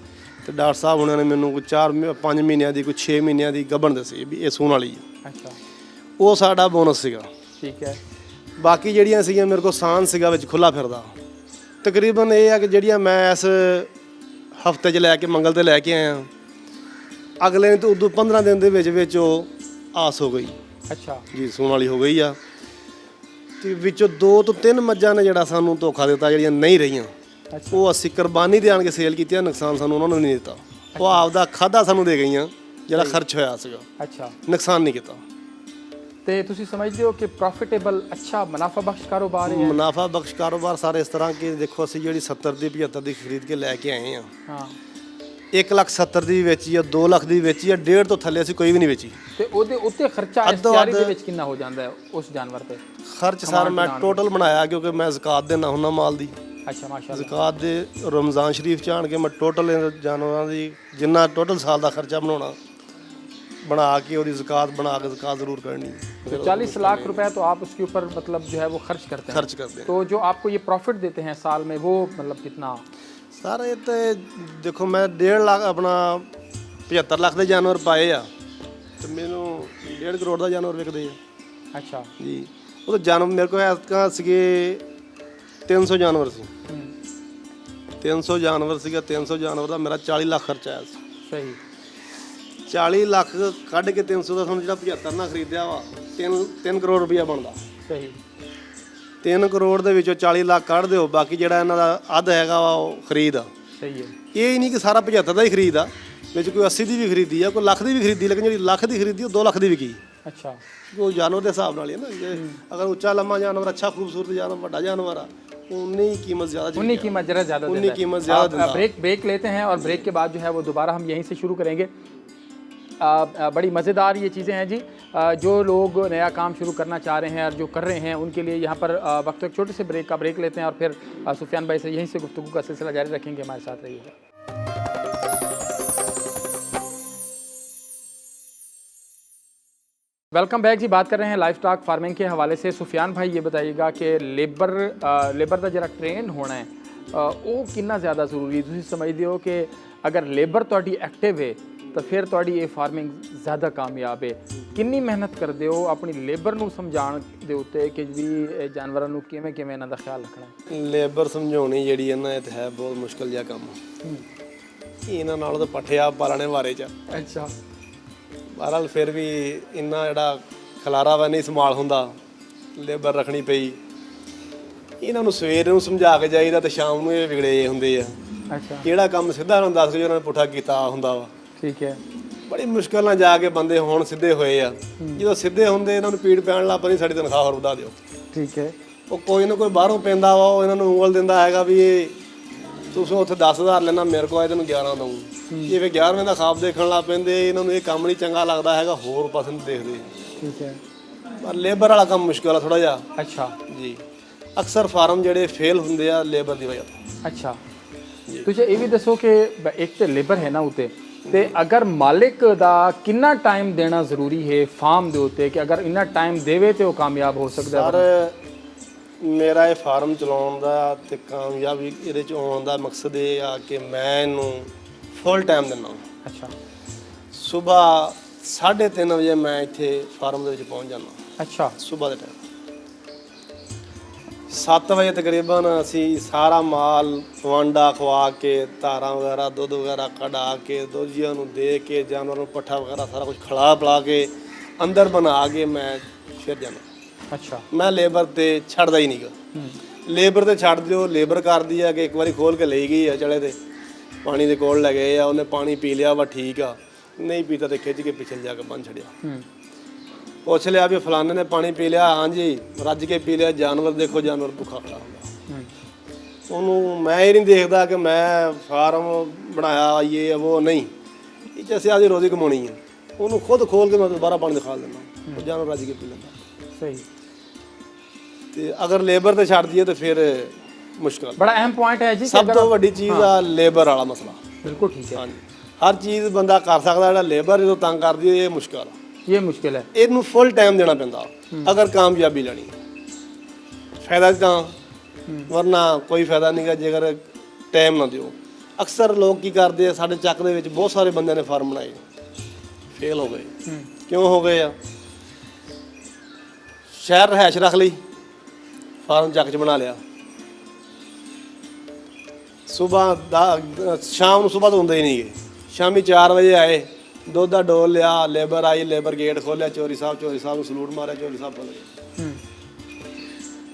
ਤੇ ਡਾਕਟਰ ਸਾਹਿਬ ਉਹਨਾਂ ਨੇ ਮੈਨੂੰ ਕੋਈ 4-5 ਮਹੀਨਿਆਂ ਦੀ, ਕੋਈ 6 ਮਹੀਨਿਆਂ ਦੀ ਗੱਭਣ ਦੱਸੀ ਵੀ ਇਹ ਸੂਣ ਵਾਲੀ ਹੈ। ਅੱਛਾ, ਉਹ ਸਾਡਾ ਬੋਨਸ ਸੀਗਾ। ਠੀਕ ਹੈ। ਬਾਕੀ ਜਿਹੜੀਆਂ ਸੀਗੀਆਂ ਮੇਰੇ ਕੋਲ ਸਾਨ ਸੀਗਾ ਵਿੱਚ ਖੁੱਲਾ ਫਿਰਦਾ। ਤਕਰੀਬਨ ਇਹ ਆ ਕਿ ਜਿਹੜੀਆਂ ਮੈਂ ਇਸ ਹਫਤੇ 'ਚ ਲੈ ਕੇ ਮੰਗਲ ਤੇ ਲੈ ਕੇ ਆਇਆ, ਅਗਲੇ ਨੇ ਤਾਂ ਉਦੋਂ 15 ਦਿਨ ਦੇ ਵਿੱਚ ਉਹ ਆਸ ਹੋ ਗਈ ਅੱਛਾ ਜੀ, ਸੂਣ ਵਾਲੀ ਹੋ ਗਈ ਆ। ਤੇ ਵਿੱਚੋਂ 2 ਤੋਂ 3 ਮੱਝਾਂ ਨੇ ਜਿਹੜਾ ਸਾਨੂੰ ਧੋਖਾ ਦਿੱਤਾ, ਜਿਹੜੀਆਂ ਨਹੀਂ ਰਹੀਆਂ, ਉਹ ਅਸੀਂ ਕੁਰਬਾਨੀ ਦੇ ਆਣ ਕੇ ਸੇਲ ਕੀਤੀਆਂ। ਨੁਕਸਾਨ ਸਾਨੂੰ ਉਹਨਾਂ ਨੇ ਨਹੀਂ ਦਿੱਤਾ, ਉਹ ਆਪਦਾ ਖਾਦਾ ਸਾਨੂੰ ਦੇ ਗਈਆਂ, ਜਿਹੜਾ ਖਰਚ ਹੋਇਆ ਸੀਗਾ। ਅੱਛਾ, ਨੁਕਸਾਨ ਨਹੀਂ ਕੀਤਾ। ਤੇ ਤੁਸੀਂ ਸਮਝਦੇ ਹੋ ਕਿ ਪ੍ਰੋਫਿਟੇਬਲ ਅੱਛਾ ਮੁਨਾਫਾ ਬਖਸ਼ ਕਾਰੋਬਾਰ ਹੈ? ਮੁਨਾਫਾ ਬਖਸ਼ ਕਾਰੋਬਾਰ ਸਾਰੇ ਇਸ ਤਰ੍ਹਾਂ ਕਿ ਦੇਖੋ, ਅਸੀਂ ਜਿਹੜੀ 70 ਦੀ 75 ਦੀ ਖਰੀਦ ਕੇ ਲੈ ਕੇ ਆਏ ਆ, ਹਾਂ, 1,70,000 ਦੀ ਵੇਚੀ ਆ, 2 ਲੱਖ ਦੀ ਵੇਚੀ ਆ, 1.5 ਤੋਂ ਥੱਲੇ ਅਸੀਂ ਕੋਈ ਵੀ ਨਹੀਂ ਵੇਚੀ। ਤੇ ਉਹਦੇ ਉੱਤੇ ਖਰਚਾ ਇਸ ਤਿਆਰੀ ਦੇ ਵਿੱਚ ਕਿੰਨਾ ਹੋ ਜਾਂਦਾ ਹੈ ਉਸ ਜਾਨਵਰ ਤੇ? ਖਰਚ ਸਾਰਾ ਮੈਂ ਟੋਟਲ ਬਣਾਇਆ, ਕਿਉਂਕਿ ਮੈਂ ਜ਼ਕਾਤ ਦੇਣਾ ਹੁੰਦਾ ਮਾਲ ਦੀ। ਅੱਛਾ, ਮਾਸ਼ਾਅੱਲਾ। ਜ਼ਕਾਤ ਦੇ ਰਮਜ਼ਾਨ ਸ਼ਰੀਫ ਚ ਆਣ ਕੇ ਮੈਂ ਟੋਟਲ ਜਾਨਵਰਾਂ ਦੀ ਜਿੰਨਾ ਟੋਟਲ ਸਾਲ ਦਾ ਖਰਚਾ ਬਣਾਉਣਾ, बना के और ज़कात बना के ज़कात ज़रूर करनी। तो 40 लाख रुपए तो आप उसके ऊपर मतलब जो है वो खर्च करते हैं। तो जो आपको ये प्रॉफिट देते हैं साल में वो मतलब कितना? सर ये तो देखो मैं 1.5 लाख अपना 75 लाख के जानवर पाए आ, तो मैनू 1.5 करोड़ का जानवर विकते हैं। अच्छा जी, वो तो जानवर मेरे को कहाँ से 300 जानवर सी, 300 जानवर सीगा, 300 जानवर का मेरा 40 लाख खर्चा आया। सही, 40 लाख कढ़ के 300 का जो 75 ना खरीदिया वा 3 करोड़ रुपया बनता। सही, 3 करोड़ ਦੇ ਵਿੱਚੋਂ 40 ਲੱਖ ਕੱਢ ਦਿਓ, ਬਾਕੀ ਜਿਹੜਾ ਇਹਨਾਂ ਦਾ ਅੱਧ ਹੈਗਾ ਵਾ ਉਹ ਖਰੀਦ ਆ। ਸਹੀ ਹੈ, ਇਹ ਹੀ ਨਹੀਂ ਕਿ ਸਾਰਾ 75 ਦਾ ਹੀ ਖਰੀਦ ਆ, ਵਿੱਚ ਕੋਈ 80 ਦੀ ਵੀ ਖਰੀਦੀ ਆ, ਕੋਈ ਲੱਖ ਦੀ ਵੀ ਖਰੀਦੀ, ਲੇਕਿਨ ਜਿਹੜੀ ਲੱਖ ਦੀ ਖਰੀਦੀ ਉਹ 2 ਲੱਖ ਦੀ ਵਿਕੀ। ਅੱਛਾ, ਉਹ ਜਾਨਵਰ ਦੇ ਹਿਸਾਬ ਨਾਲ ਹੀ ਹੈ ਨਾ, ਜੇ ਅਗਰ ਉੱਚਾ ਲੰਮਾ ਜਾਨਵਰ, ਅੱਛਾ ਖੂਬਸੂਰਤ ਜਾਨਵਰ, ਵੱਡਾ ਜਾਨਵਰ ਆ, उन्नी कीमत ज़्यादा, उन्नी कीमत ज़रा ज़्यादा, उन्नी कीमत ज़्यादा। ब्रेक लेते हैं और ब्रेक के बाद जो है वो दोबारा हम यहीं से शुरू करेंगे। बड़ी मज़ेदार ये चीज़ें हैं जी। जो लोग नया काम शुरू करना चाह रहे हैं और जो कर रहे हैं उनके लिए यहाँ पर वक्त एक छोटे से ब्रेक लेते हैं और फिर सुफियान भाई से यहीं से गुफ्तगू का सिलसिला जारी रखेंगे। हमारे साथ रहिएगा। वेलकम बैक जी। बात कर रहे हैं लाइफ स्टॉक फार्मिंग के हवाले से। सुफियान भाई ये बताइएगा कि लेबर का जरा ट्रेन होना है वो कितना ज़्यादा जरूरी है? तुम समझते हो कि अगर लेबर थोड़ी एक्टिव है ਤਾਂ ਫਿਰ ਤੁਹਾਡੀ ਇਹ ਫਾਰਮਿੰਗ ਜ਼ਿਆਦਾ ਕਾਮਯਾਬ ਹੈ। ਕਿੰਨੀ ਮਿਹਨਤ ਕਰਦੇ ਹੋ ਆਪਣੀ ਲੇਬਰ ਨੂੰ ਸਮਝਾਉਣ ਦੇ ਉੱਤੇ ਕਿ ਵੀ ਇਹ ਜਾਨਵਰਾਂ ਨੂੰ ਕਿਵੇਂ ਕਿਵੇਂ ਇਹਨਾਂ ਦਾ ਖਿਆਲ ਰੱਖਣਾ ਹੈ? ਲੇਬਰ ਸਮਝਾਉਣੀ ਜਿਹੜੀ ਹੈ ਨਾ, ਇਹ ਤਾਂ ਹੈ ਬਹੁਤ ਮੁਸ਼ਕਲ ਜਿਹਾ ਕੰਮ। ਇਹਨਾਂ ਨਾਲੋਂ ਤਾਂ ਪੱਠੇ ਆਪ ਪਾਲਣੇ ਵਾਰੇ 'ਚ। ਅੱਛਾ। ਬਹਰਹਾਲ ਫਿਰ ਵੀ ਇੰਨਾ ਜਿਹੜਾ ਖਲਾਰਾ ਵਾ ਨਹੀਂ ਸੰਭਾਲ ਹੁੰਦਾ, ਲੇਬਰ ਰੱਖਣੀ ਪਈ। ਇਹਨਾਂ ਨੂੰ ਸਵੇਰ ਨੂੰ ਸਮਝਾ ਕੇ ਜਾਈਦਾ ਤੇ ਸ਼ਾਮ ਨੂੰ ਇਹ ਵਿਗੜੇ ਹੁੰਦੇ ਆ। ਅੱਛਾ। ਕਿਹੜਾ ਕੰਮ ਸਿੱਧਾ ਉਹਨਾਂ ਨੂੰ ਦੱਸ ਕੇ ਉਹਨਾਂ ਨੇ ਪੁੱਠਾ ਕੀਤਾ ਹੁੰਦਾ ਵਾ। ਠੀਕ ਹੈ। ਬੜੀ ਮੁਸ਼ਕਲ ਨਾਲ ਜਾ ਕੇ ਬੰਦੇ ਹੁਣ ਸਿੱਧੇ ਹੋਏ ਆ। ਜਦੋਂ ਸਿੱਧੇ ਹੁੰਦੇ ਇਹਨਾਂ ਨੂੰ ਪੀੜ ਪੈਣ ਲੱਗ ਪੈਣੀ, ਸਾਡੀ ਤਨਖਾਹ ਹੋਰ ਵਧਾ ਦਿਓ। ਠੀਕ ਹੈ। ਉਹ ਕੋਈ ਨਾ ਕੋਈ ਬਾਹਰੋਂ ਪੈਂਦਾ ਵਾ, ਉਹ ਇਹਨਾਂ ਨੂੰ ਉਂਗਲ ਦਿੰਦਾ ਹੈਗਾ ਵੀ ਇਹ ਤੁਸੀਂ ਉੱਥੇ 10,000 ਲੈਣਾ, ਮੇਰੇ ਕੋਲ ਆਏ ਤੈਨੂੰ 11 ਦਊਂ। ਜਿਵੇਂ 11ਵੇਂ ਦਾ ਖਾਬ ਦੇਖਣ ਲੱਗ ਪੈਂਦੇ, ਇਹਨਾਂ ਨੂੰ ਇਹ ਕੰਮ ਨਹੀਂ ਚੰਗਾ ਲੱਗਦਾ ਹੈਗਾ, ਹੋਰ ਪਾਸੇ ਨੂੰ ਦੇਖਦੇ। ਠੀਕ ਹੈ। ਪਰ ਲੇਬਰ ਵਾਲਾ ਕੰਮ ਮੁਸ਼ਕਲ ਆ ਥੋੜਾ ਜਿਹਾ। ਅੱਛਾ ਜੀ, ਅਕਸਰ ਫਾਰਮ ਜਿਹੜੇ ਫੇਲ ਹੁੰਦੇ ਆ ਲੇਬਰ ਦੀ ਵਜ੍ਹਾ ਤੋਂ। ਅੱਛਾ। ਤੁਸੀਂ ਇਹ ਵੀ ਦੱਸੋ ਕਿ ਇੱਕ ਤੇ ਲੇਬਰ ਹੈ ਨਾ ਉੱਤੇ, ਤੇ ਅਗਰ ਮਾਲਿਕ ਦਾ ਕਿੰਨਾ ਟਾਈਮ ਦੇਣਾ ਜ਼ਰੂਰੀ ਹੈ ਫਾਰਮ ਦੇ ਉੱਤੇ ਕਿ ਅਗਰ ਇੰਨਾ ਟਾਈਮ ਦੇਵੇ ਤੇ ਉਹ ਕਾਮਯਾਬ ਹੋ ਸਕਦਾ? ਸਰ, ਮੇਰਾ ਇਹ ਫਾਰਮ ਚਲਾਉਣ ਦਾ ਤੇ ਕਾਮਯਾਬੀ ਇਹਦੇ ਚ ਆਉਣ ਦਾ ਮਕਸਦ ਇਹ ਆ ਕਿ ਮੈਂ ਇਹਨੂੰ ਫੁੱਲ ਟਾਈਮ ਦਿੰਦਾ। ਅੱਛਾ। ਸਵੇਰ 3:30 ਵਜੇ ਮੈਂ ਇੱਥੇ ਫਾਰਮ ਦੇ ਵਿੱਚ ਪਹੁੰਚ ਜਾਂਦਾ। ਅੱਛਾ। ਸਵੇਰ ਦੇ ਟਾਈਮ 7 ਵਜੇ ਤਕਰੀਬਨ ਅਸੀਂ ਸਾਰਾ ਮਾਲ ਵਾਂਡਾ ਖਵਾ ਕੇ, ਧਾਰਾਂ ਵਗੈਰਾ, ਦੁੱਧ ਵਗੈਰਾ ਕਢਾ ਕੇ, ਦੋਜੀਆਂ ਨੂੰ ਦੇ ਕੇ, ਜਾਨਵਰਾਂ ਨੂੰ ਪੱਠਾ ਵਗੈਰਾ ਸਾਰਾ ਕੁਝ ਖਿਲਾ ਪਿਲਾ ਕੇ ਅੰਦਰ ਬਣਾ ਕੇ ਮੈਂ ਫਿਰ ਜਾਂਦਾ। ਅੱਛਾ। ਮੈਂ ਲੇਬਰ ਤੇ ਛੱਡਦਾ ਹੀ ਨਹੀਂਗਾ। ਲੇਬਰ ਤੇ ਛੱਡ ਦਿਓ, ਲੇਬਰ ਕਰਦੀ ਆ ਕਿ ਇੱਕ ਵਾਰੀ ਖੋਲ ਕੇ ਲਈ ਗਈ ਆ ਚਲੇ ਤੇ ਪਾਣੀ ਦੇ ਕੋਲ ਲੈ ਗਏ ਆ, ਉਹਨੇ ਪਾਣੀ ਪੀ ਲਿਆ ਵਾ, ਠੀਕ ਆ, ਨਹੀਂ ਪੀਤਾ ਤੇ ਖਿੱਚ ਕੇ ਪਿੱਛੇ ਜਾ ਕੇ ਬੰਨ ਛੱਡਿਆ। ਪੁੱਛ ਲਿਆ ਵੀ ਫਲਾਣੇ ਨੇ ਪਾਣੀ ਪੀ ਲਿਆ, ਹਾਂਜੀ ਰੱਜ ਕੇ ਪੀ ਲਿਆ। ਜਾਨਵਰ ਦੇਖੋ, ਜਾਨਵਰ ਭੁੱਖਾ ਖੜਾ ਹੁੰਦਾ। ਉਹਨੂੰ ਮੈਂ ਇਹ ਨਹੀਂ ਦੇਖਦਾ ਕਿ ਮੈਂ ਫਾਰਮ ਬਣਾਇਆ ਇਹ ਉਹ ਨਹੀਂ, ਇਹ 'ਚ ਅਸੀਂ ਆਪਦੀ ਰੋਜ਼ੀ ਕਮਾਉਣੀ ਹੈ। ਉਹਨੂੰ ਖੁਦ ਖੋਲ ਕੇ ਮੈਂ ਦੁਬਾਰਾ ਪਾਣੀ ਦਿਖਾ ਦਿੰਦਾ, ਉਹ ਜਾਨਵਰ ਰੱਜ ਕੇ ਪੀ ਲੈਂਦਾ। ਸਹੀ। ਤੇ ਅਗਰ ਲੇਬਰ ਤੇ ਛੱਡ ਦਈਏ ਤਾਂ ਫਿਰ ਮੁਸ਼ਕਲ। ਬੜਾ ਅਹਿਮ ਪੁਆਇੰਟ ਹੈ ਜੀ। ਸਭ ਤੋਂ ਵੱਡੀ ਚੀਜ਼ ਆ ਲੇਬਰ ਵਾਲਾ ਮਸਲਾ। ਬਿਲਕੁਲ ਠੀਕ ਹੈ। ਹਾਂਜੀ, ਹਰ ਚੀਜ਼ ਬੰਦਾ ਕਰ ਸਕਦਾ, ਜਿਹੜਾ ਲੇਬਰ ਜਦੋਂ ਤੰਗ ਕਰਦੀ ਹੈ ਇਹ ਮੁਸ਼ਕਲ ਆ। ਇਹ ਮੁਸ਼ਕਿਲ ਹੈ। ਇਹਨੂੰ ਫੁੱਲ ਟਾਈਮ ਦੇਣਾ ਪੈਂਦਾ ਅਗਰ ਕਾਮਯਾਬੀ ਲੈਣੀ। ਫਾਇਦਾ ਤਾਂ, ਵਰਨਾ ਕੋਈ ਫਾਇਦਾ ਨਹੀਂਗਾ ਜੇਕਰ ਟਾਈਮ ਨਾ ਦਿਓ। ਅਕਸਰ ਲੋਕ ਕੀ ਕਰਦੇ ਆ, ਸਾਡੇ ਚੱਕ ਦੇ ਵਿੱਚ ਬਹੁਤ ਸਾਰੇ ਬੰਦਿਆਂ ਨੇ ਫਾਰਮ ਬਣਾਏ, ਫੇਲ ਹੋ ਗਏ। ਕਿਉਂ ਹੋ ਗਏ ਆ? ਸ਼ਹਿਰ ਰਹਿائش ਰੱਖ ਲਈ, ਫਾਰਮ ਚੱਕ 'ਚ ਬਣਾ ਲਿਆ। ਸ਼ਾਮ ਨੂੰ ਸੁਬਾਹ ਤੋਂ ਹੁੰਦੇ ਹੀ ਨਹੀਂ ਗਏ। ਸ਼ਾਮੀ 4 ਵਜੇ ਆਏ, ਦੁੱਧ ਦਾ ਡੋਲ ਲਿਆ, ਲੇਬਰ ਆਈ, ਲੇਬਰ ਗੇਟ ਖੋਲਿਆ, ਚੋਰੀ ਸਾਹਿਬ ਨੂੰ ਸਲੂਟ ਮਾਰਿਆ, ਚੋਰੀ ਸਾਹਿਬ ਭੁੱਲ ਗਏ।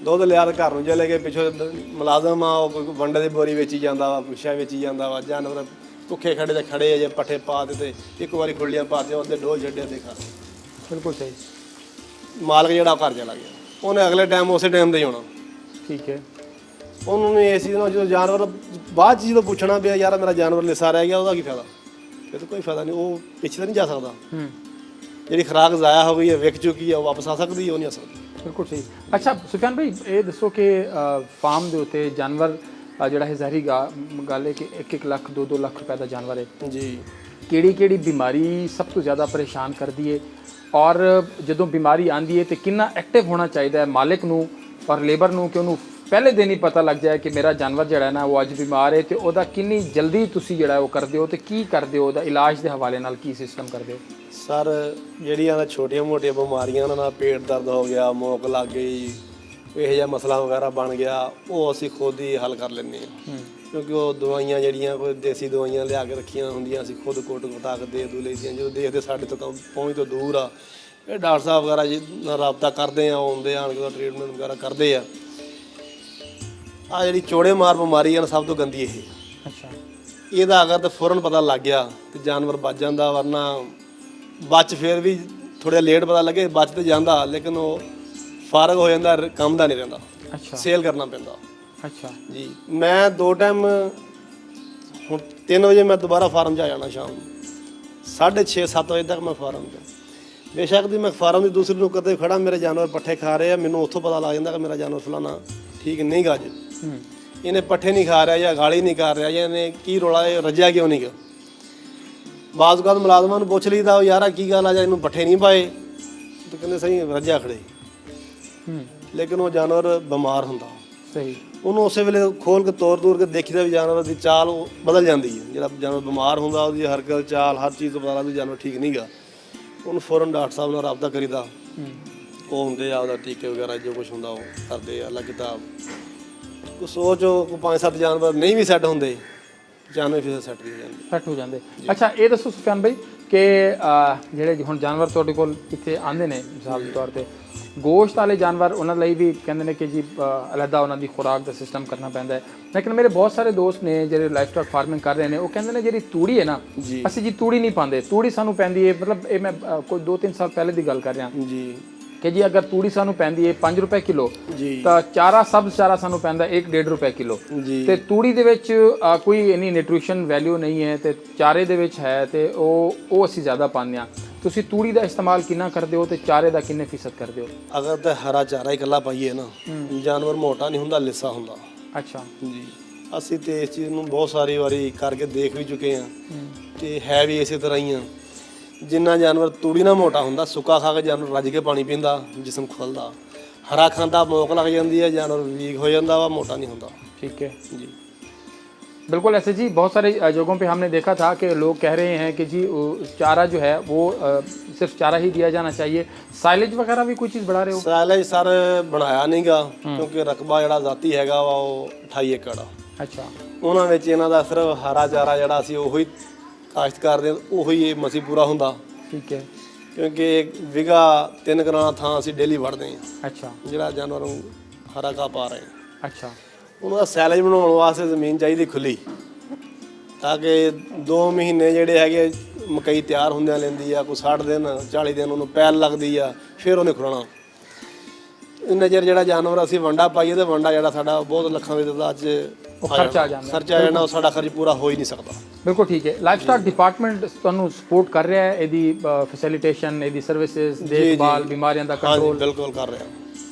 ਦੁੱਧ ਲਿਆ ਤੇ ਘਰ ਨੂੰ ਚਲੇ ਗਏ। ਪਿੱਛੋਂ ਮੁਲਾਜ਼ਮ ਆ, ਉਹ ਕੋਈ ਵੰਡੇ ਦੀ ਬੋਰੀ ਵੇਚੀ ਜਾਂਦਾ ਵਾ, ਪੁੱਛਿਆ ਵੇਚੀ ਜਾਂਦਾ ਵਾ। ਜਾਨਵਰ ਭੁੱਖੇ ਖੜੇ ਤੇ ਖੜੇ ਜੇ ਪੱਠੇ ਪਾ ਦਿੱਤੇ, ਇੱਕ ਵਾਰੀ ਖੁੱਲੀਆਂ ਪਾਤੇ, ਉਹਦੇ ਡੋਲ ਛੱਡਿਆ ਤੇ ਖਾ। ਬਿਲਕੁਲ ਸਹੀ। ਮਾਲਕ ਜਿਹੜਾ ਘਰ ਚਲਾ ਗਿਆ, ਉਹਨੇ ਅਗਲੇ ਟਾਈਮ ਉਸੇ ਟਾਈਮ ਤੇ ਹੀ ਆਉਣਾ। ਠੀਕ ਹੈ। ਉਹਨੂੰ ਨੇ ਇਸ ਚੀਜ਼ ਨਾਲ ਜਦੋਂ ਜਾਨਵਰ ਬਾਅਦ 'ਚ ਜਦੋਂ ਪੁੱਛਣਾ ਪਿਆ ਯਾਰ ਮੇਰਾ ਜਾਨਵਰ ਲਿਸਾ ਰਹਿ ਗਿਆ, ਉਹਦਾ ਕੀ ਫਾਇਦਾ? ਫਿਰ ਤਾਂ ਕੋਈ ਫਾਇਦਾ ਨਹੀਂ, ਉਹ ਪਿੱਛੇ ਤਾਂ ਨਹੀਂ ਜਾ ਸਕਦਾ। ਜਿਹੜੀ ਖੁਰਾਕ ਜ਼ਾਇਆ ਹੋ ਗਈ ਹੈ, ਵਿਕ ਚੁੱਕੀ ਹੈ, ਉਹ ਵਾਪਸ ਆ ਸਕਦੀ ਹੈ? ਉਹ ਨਹੀਂ ਆ ਸਕਦੀ। ਬਿਲਕੁਲ ਸਹੀ। ਅੱਛਾ ਸੁਫਿਆਨ ਭਾਈ, ਇਹ ਦੱਸੋ ਕਿ ਫਾਰਮ ਦੇ ਉੱਤੇ ਜਾਨਵਰ ਜਿਹੜਾ ਹੈ ਜ਼ਾਹਿਰੀ ਗੱਲ ਹੈ ਕਿ 1-1 ਲੱਖ 2-2 ਲੱਖ ਰੁਪਏ ਦਾ ਜਾਨਵਰ ਹੈ ਜੀ। ਕਿਹੜੀ ਬਿਮਾਰੀ ਸਭ ਤੋਂ ਜ਼ਿਆਦਾ ਪਰੇਸ਼ਾਨ ਕਰਦੀ ਹੈ, ਔਰ ਜਦੋਂ ਬਿਮਾਰੀ ਆਉਂਦੀ ਹੈ ਤੇ ਕਿੰਨਾ ਐਕਟਿਵ ਹੋਣਾ ਚਾਹੀਦਾ ਹੈ ਮਾਲਿਕ ਨੂੰ ਔਰ ਲੇਬਰ ਨੂੰ ਕਿ ਉਹਨੂੰ ਪਹਿਲੇ ਦਿਨ ਹੀ ਪਤਾ ਲੱਗ ਜਾਏ ਕਿ ਮੇਰਾ ਜਾਨਵਰ ਜਿਹੜਾ ਨਾ ਉਹ ਅੱਜ ਬਿਮਾਰ ਹੈ, ਤੇ ਉਹਦਾ ਕਿੰਨੀ ਜਲਦੀ ਤੁਸੀਂ ਜਿਹੜਾ ਉਹ ਕਰਦੇ ਹੋ ਤੇ ਕੀ ਕਰਦੇ ਹੋ, ਉਹਦਾ ਇਲਾਜ ਦੇ ਹਵਾਲੇ ਨਾਲ ਕੀ ਸਿਸਟਮ ਕਰਦੇ ਹੋ? ਸਰ, ਜਿਹੜੀਆਂ ਛੋਟੀਆਂ ਮੋਟੀਆਂ ਬਿਮਾਰੀਆਂ ਉਹਨਾਂ ਨਾਲ ਪੇਟ ਦਰਦ ਹੋ ਗਿਆ, ਮੋਕ ਲੱਗ ਗਈ, ਇਹੋ ਜਿਹਾ ਮਸਲਾ ਵਗੈਰਾ ਬਣ ਗਿਆ, ਉਹ ਅਸੀਂ ਖੁਦ ਹੀ ਹੱਲ ਕਰ ਲੈਂਦੇ ਹਾਂ। ਕਿਉਂਕਿ ਉਹ ਦਵਾਈਆਂ ਜਿਹੜੀਆਂ ਕੋਈ ਦੇਸੀ ਦਵਾਈਆਂ ਲਿਆ ਕੇ ਰੱਖੀਆਂ ਹੁੰਦੀਆਂ, ਅਸੀਂ ਖੁਦ ਕੁੱਟ ਕੁਟਾ ਕੇ ਦੇ ਦੂ ਲਈਦੀਆਂ। ਜਦੋਂ ਦੇਖਦੇ ਸਾਡੇ ਤੋਂ ਪਹੁੰਚ ਤੋਂ ਦੂਰ ਆ, ਇਹ ਡਾਕਟਰ ਸਾਹਿਬ ਵਗੈਰਾ ਜੀ ਨਾਲ ਰਾਬਤਾ ਕਰਦੇ ਆ, ਆਉਂਦੇ ਆਣ ਕੇ ਟ੍ਰੀਟਮੈਂਟ ਵਗੈਰਾ ਕਰਦੇ ਆ। ਆ ਜਿਹੜੀ ਚੋੜੇ ਮਾਰ ਬਿਮਾਰੀ ਆ ਨਾ, ਸਭ ਤੋਂ ਗੰਦੀ ਇਹ। ਅੱਛਾ। ਇਹਦਾ ਅਗਰ ਤਾਂ ਫੌਰਨ ਪਤਾ ਲੱਗ ਗਿਆ ਤੇ ਜਾਨਵਰ ਬਚ ਜਾਂਦਾ, ਵਰਨਾ ਬਚ ਫਿਰ ਵੀ ਥੋੜ੍ਹਾ ਲੇਟ ਪਤਾ ਲੱਗੇ, ਬਚ ਤੇ ਜਾਂਦਾ ਲੇਕਿਨ ਉਹ ਫਾਰਗ ਹੋ ਜਾਂਦਾ, ਕੰਮ ਦਾ ਨਹੀਂ ਰਹਿੰਦਾ। ਅੱਛਾ। ਸੇਲ ਕਰਨਾ ਪੈਂਦਾ। ਅੱਛਾ ਜੀ। ਮੈਂ 2 ਟਾਈਮ, ਹੁਣ 3 ਵਜੇ ਮੈਂ ਦੁਬਾਰਾ ਫਾਰਮ 'ਚ ਆ ਜਾਣਾ, ਸ਼ਾਮ ਨੂੰ 6:30-7 ਵਜੇ ਤੱਕ ਮੈਂ ਫਾਰਮ 'ਚ। ਬੇਸ਼ੱਕ ਦੀ ਮੈਂ ਫਾਰਮ ਦੀ ਦੂਸਰੀ ਨੁੱਕਰ 'ਤੇ ਖੜਾ, ਮੇਰੇ ਜਾਨਵਰ ਪੱਠੇ ਖਾ ਰਹੇ ਆ, ਮੈਨੂੰ ਉੱਥੋਂ ਪਤਾ ਲੱਗ ਜਾਂਦਾ ਕਿ ਮੇਰਾ ਜਾਨਵਰ ਫਲਾਣਾ ਠੀਕ ਨਹੀਂ ਗਾ, ਅੱਜ ਇਹਨੇ ਪੱਠੇ ਨਹੀਂ ਖਾ ਰਿਹਾ ਜਾਂ ਗਾਲੀ ਨਹੀਂ ਕਰ ਰਿਹਾ ਜਾਂ ਇਹਨੇ ਕੀ ਰੋਲਾ, ਇਹ ਰੱਜਿਆ ਕਿਉਂ ਨਹੀਂ ਗਾ। ਬਾਜ਼ ਗਾਲ ਮੁਲਾਜ਼ਮਾਂ ਨੂੰ ਪੁੱਛ ਲਈਦਾ, ਯਾਰ ਕੀ ਗੱਲ ਆ, ਜਾਂ ਇਹਨੂੰ ਪੱਠੇ ਨਹੀਂ ਪਾਏ, ਤੇ ਕਹਿੰਦੇ ਸਹੀ ਰੱਜਿਆ ਖੜੇ। ਲੇਕਿਨ ਉਹ ਜਾਨਵਰ ਬਿਮਾਰ ਹੁੰਦਾ। ਸਹੀ ਉਹਨੂੰ ਉਸੇ ਵੇਲੇ ਖੋਲ ਕੇ ਤੋੜ ਕੇ ਦੇਖੀਦਾ ਵੀ ਜਾਨਵਰ ਦੀ ਚਾਲ ਉਹ ਬਦਲ ਜਾਂਦੀ ਹੈ। ਜਿਹੜਾ ਜਾਨਵਰ ਬਿਮਾਰ ਹੁੰਦਾ ਉਹਦੀ ਹਰਕਤ ਚਾਲ ਹਰ ਚੀਜ਼ ਤੋਂ ਪਤਾ ਲੱਗਦਾ ਵੀ ਜਾਨਵਰ ਠੀਕ ਨਹੀਂਗਾ। ਉਹਨੂੰ ਫੌਰਨ ਡਾਕਟਰ ਸਾਹਿਬ ਨਾਲ ਰਾਬਤਾ ਕਰੀਦਾ, ਉਹ ਹੁੰਦੇ ਆ ਉਹਦਾ ਟੀਕੇ ਵਗੈਰਾ ਜੋ ਕੁਝ ਹੁੰਦਾ ਉਹ ਕਰਦੇ ਆ। ਅੱਲਾ ਕਿਤਾਬ ਕੋ ਸੋਚ ਕੋਈ 5-7 ਜਾਨਵਰ ਨਹੀਂ ਵੀ ਸੈੱਟ ਹੁੰਦੇ, 95% ਸੈੱਟ ਵੀ ਹੋ ਜਾਂਦੇ। ਸੈੱਟ ਹੋ ਜਾਂਦੇ। ਅੱਛਾ ਇਹ ਦੱਸੋ ਸੁਫਿਆਨ ਭਾਈ ਕਿ ਜਿਹੜੇ ਹੁਣ ਜਾਨਵਰ ਤੁਹਾਡੇ ਕੋਲ ਇੱਥੇ ਆਉਂਦੇ ਨੇ ਮਿਸਾਲ ਦੇ ਤੌਰ ਤੇ ਗੋਸ਼ਤ ਵਾਲੇ ਜਾਨਵਰ ਉਹਨਾਂ ਲਈ ਵੀ ਕਹਿੰਦੇ ਨੇ ਕਿ ਜੀ ਅਲੱਗਾ ਉਹਨਾਂ ਦੀ ਖੁਰਾਕ ਦਾ ਸਿਸਟਮ ਕਰਨਾ ਪੈਂਦਾ ਹੈ। ਲੇਕਿਨ ਮੇਰੇ ਬਹੁਤ ਸਾਰੇ ਦੋਸਤ ਨੇ ਜਿਹੜੇ ਲਾਈਫ ਸਟਾਕ ਫਾਰਮਿੰਗ ਕਰ ਰਹੇ ਨੇ ਉਹ ਕਹਿੰਦੇ ਨੇ ਜਿਹੜੀ ਤੂੜੀ ਹੈ ਨਾ ਅਸੀਂ ਜੀ ਤੂੜੀ ਨਹੀਂ ਪਾਉਂਦੇ, ਤੂੜੀ ਸਾਨੂੰ ਪੈਂਦੀ ਹੈ ਮਤਲਬ ਇਹ ਮੈਂ ਕੋਈ 2-3 ਸਾਲ ਪਹਿਲੇ ਦੀ ਗੱਲ ਕਰ ਰਿਹਾ ਜੀ ਕਿ ਜੀ ਅਗਰ ਤੂੜੀ ਸਾਨੂੰ ਪੈਂਦੀ ਹੈ 5 ਰੁਪਏ ਕਿਲੋ ਜੀ ਤਾਂ ਚਾਰਾ ਸਭ ਚਾਰਾ ਸਾਨੂੰ ਪੈਂਦਾ 1-1.5 ਰੁਪਏ ਕਿਲੋ ਜੀ। ਤੇ ਤੂੜੀ ਦੇ ਵਿੱਚ ਕੋਈ ਇੰਨੀ ਨਿਊਟ੍ਰੀਸ਼ਨ ਵੈਲਿਊ ਨਹੀਂ ਹੈ ਤੇ ਚਾਰੇ ਦੇ ਵਿੱਚ ਹੈ ਤੇ ਉਹ ਅਸੀਂ ਜ਼ਿਆਦਾ ਪਾਉਂਦੇ ਹਾਂ। ਤੁਸੀਂ ਤੂੜੀ ਦਾ ਇਸਤੇਮਾਲ ਕਿੰਨਾ ਕਰਦੇ ਹੋ ਤੇ ਚਾਰੇ ਦਾ ਕਿੰਨੇ ਫੀਸਦ ਕਰਦੇ ਹੋ? ਅਗਰ ਤਾਂ ਹਰਾ ਚਾਰਾ ਇਕੱਲਾ ਪਾਈਏ ਨਾ ਜਾਨਵਰ ਮੋਟਾ ਨਹੀਂ ਹੁੰਦਾ, ਲਿੱਸਾ ਹੁੰਦਾ। ਅੱਛਾ ਜੀ ਅਸੀਂ ਤੇ ਇਸ ਚੀਜ਼ ਨੂੰ ਬਹੁਤ ਸਾਰੀ ਵਾਰੀ ਕਰਕੇ ਦੇਖ ਵੀ ਚੁੱਕੇ ਹਾਂ ਤੇ ਹੈ ਵੀ ਇਸੇ ਤਰ੍ਹਾਂ ਹੀ ਆ। ਜਿੰਨਾ ਜਾਨਵਰ ਤੂੜੀ ਨਾਲ ਮੋਟਾ ਹੁੰਦਾ, ਸੁੱਕਾ ਖਾ ਕੇ ਜਾਨਵਰ ਰੱਜ ਕੇ ਪਾਣੀ ਪੀਂਦਾ, ਜਿਸਮ ਖੁੱਲਦਾ। ਹਰਾ ਖਾਂਦਾ ਮੌਕ ਲੱਗ ਜਾਂਦੀ ਹੈ, ਜਾਨਵਰ ਵੀਕ ਹੋ ਜਾਂਦਾ ਵਾ, ਮੋਟਾ नहीं होता। ठीक है जी बिल्कुल ऐसे जी बहुत सारे जगहों पे हमने देखा था कि लोग कह रहे हैं कि जी चारा जो है वो सिर्फ चारा ही दिया जाना चाहिए। साइलेज वगैरह भी कोई चीज़ बढ़ा रहे हो? ਸਾਇਲੇਜ ਸਰ ਬਣਾਇਆ ਨਹੀਂਗਾ ਕਿਉਂਕਿ ਰਕਬਾ ਜਿਹੜਾ ਜ਼ਾਤੀ ਹੈਗਾ ਵਾ ਉਹ 28 ਏਕੜ ਆ। अच्छा ਉਹਨਾਂ ਵਿੱਚ ਇਹਨਾਂ ਦਾ ਸਿਰਫ ਹਰਾ ਚਾਰਾ ਜਿਹੜਾ ਅਸੀਂ ਉਹੀ ਕਾਸ਼ਤ ਕਰਦੇ ਹਾਂ, ਉਹੀ ਇਹ ਮਸੀ ਪੂਰਾ ਹੁੰਦਾ ठीक है ਕਿਉਂਕਿ ਵਿਗਾ 3 ਕਨਾਲਾਂ ਥਾਂ ਅਸੀਂ ਡੇਲੀ ਵੜਦੇ ਹਾਂ अच्छा ਜਿਹੜਾ ਜਾਨਵਰ ਨੂੰ ਹਰਾ ਘਾਹ ਪਾ ਰਹੇ ਹਾਂ। अच्छा ਉਹਨਾਂ ਦਾ ਸੈਲੇਜ ਬਣਾਉਣ ਵਾਸਤੇ ਜ਼ਮੀਨ ਚਾਹੀਦੀ ਖੁੱਲੀ ਤਾਂ ਕਿ 2 ਮਹੀਨੇ ਜਿਹੜੇ ਹੈਗੇ ਮਕਈ ਤਿਆਰ ਹੁੰਦਿਆਂ ਲੈਂਦੀ ਆ, ਕੋਈ 60 ਦਿਨ 40 ਦਿਨ ਉਹਨੂੰ ਪੈਲ ਲੱਗਦੀ ਆ, ਫਿਰ ਉਹਨੇ ਖੁਰਣਾ। ਇੰਨਾ ਚਿਰ ਜਿਹੜਾ ਜਾਨਵਰ ਅਸੀਂ ਵੰਡਾ ਪਾਈਏ ਤੇ ਵੰਡਾ ਜਿਹੜਾ ਸਾਡਾ ਬਹੁਤ ਲੱਖਾਂ ਦੇ ਦਾ ਅੱਜ ਖਰਚਾ ਆ ਜਾਂਦਾ, ਖਰਚਾ ਆ ਜਾਣਾ, ਉਹ ਸਾਡਾ ਖਰਚ ਪੂਰਾ ਹੋ ਹੀ ਨਹੀਂ ਸਕਦਾ। ਬਿਲਕੁਲ ਠੀਕ ਹੈ। ਲਾਈਫ ਸਟਾਕ ਡਿਪਾਰਟਮੈਂਟ ਤੁਹਾਨੂੰ ਸਪੋਰਟ ਕਰ ਰਿਹਾ ਹੈ ਇਹਦੀ ਫੈਸਿਲਿਟੇਸ਼ਨ, ਇਹਦੀ ਸਰਵਿਸਿਜ਼, ਦੇਖਭਾਲ, ਬਿਮਾਰੀਆਂ ਦਾ ਹਾਂਜੀ ਕੰਟਰੋਲ? ਬਿਲਕੁਲ ਕਰ ਰਿਹਾ।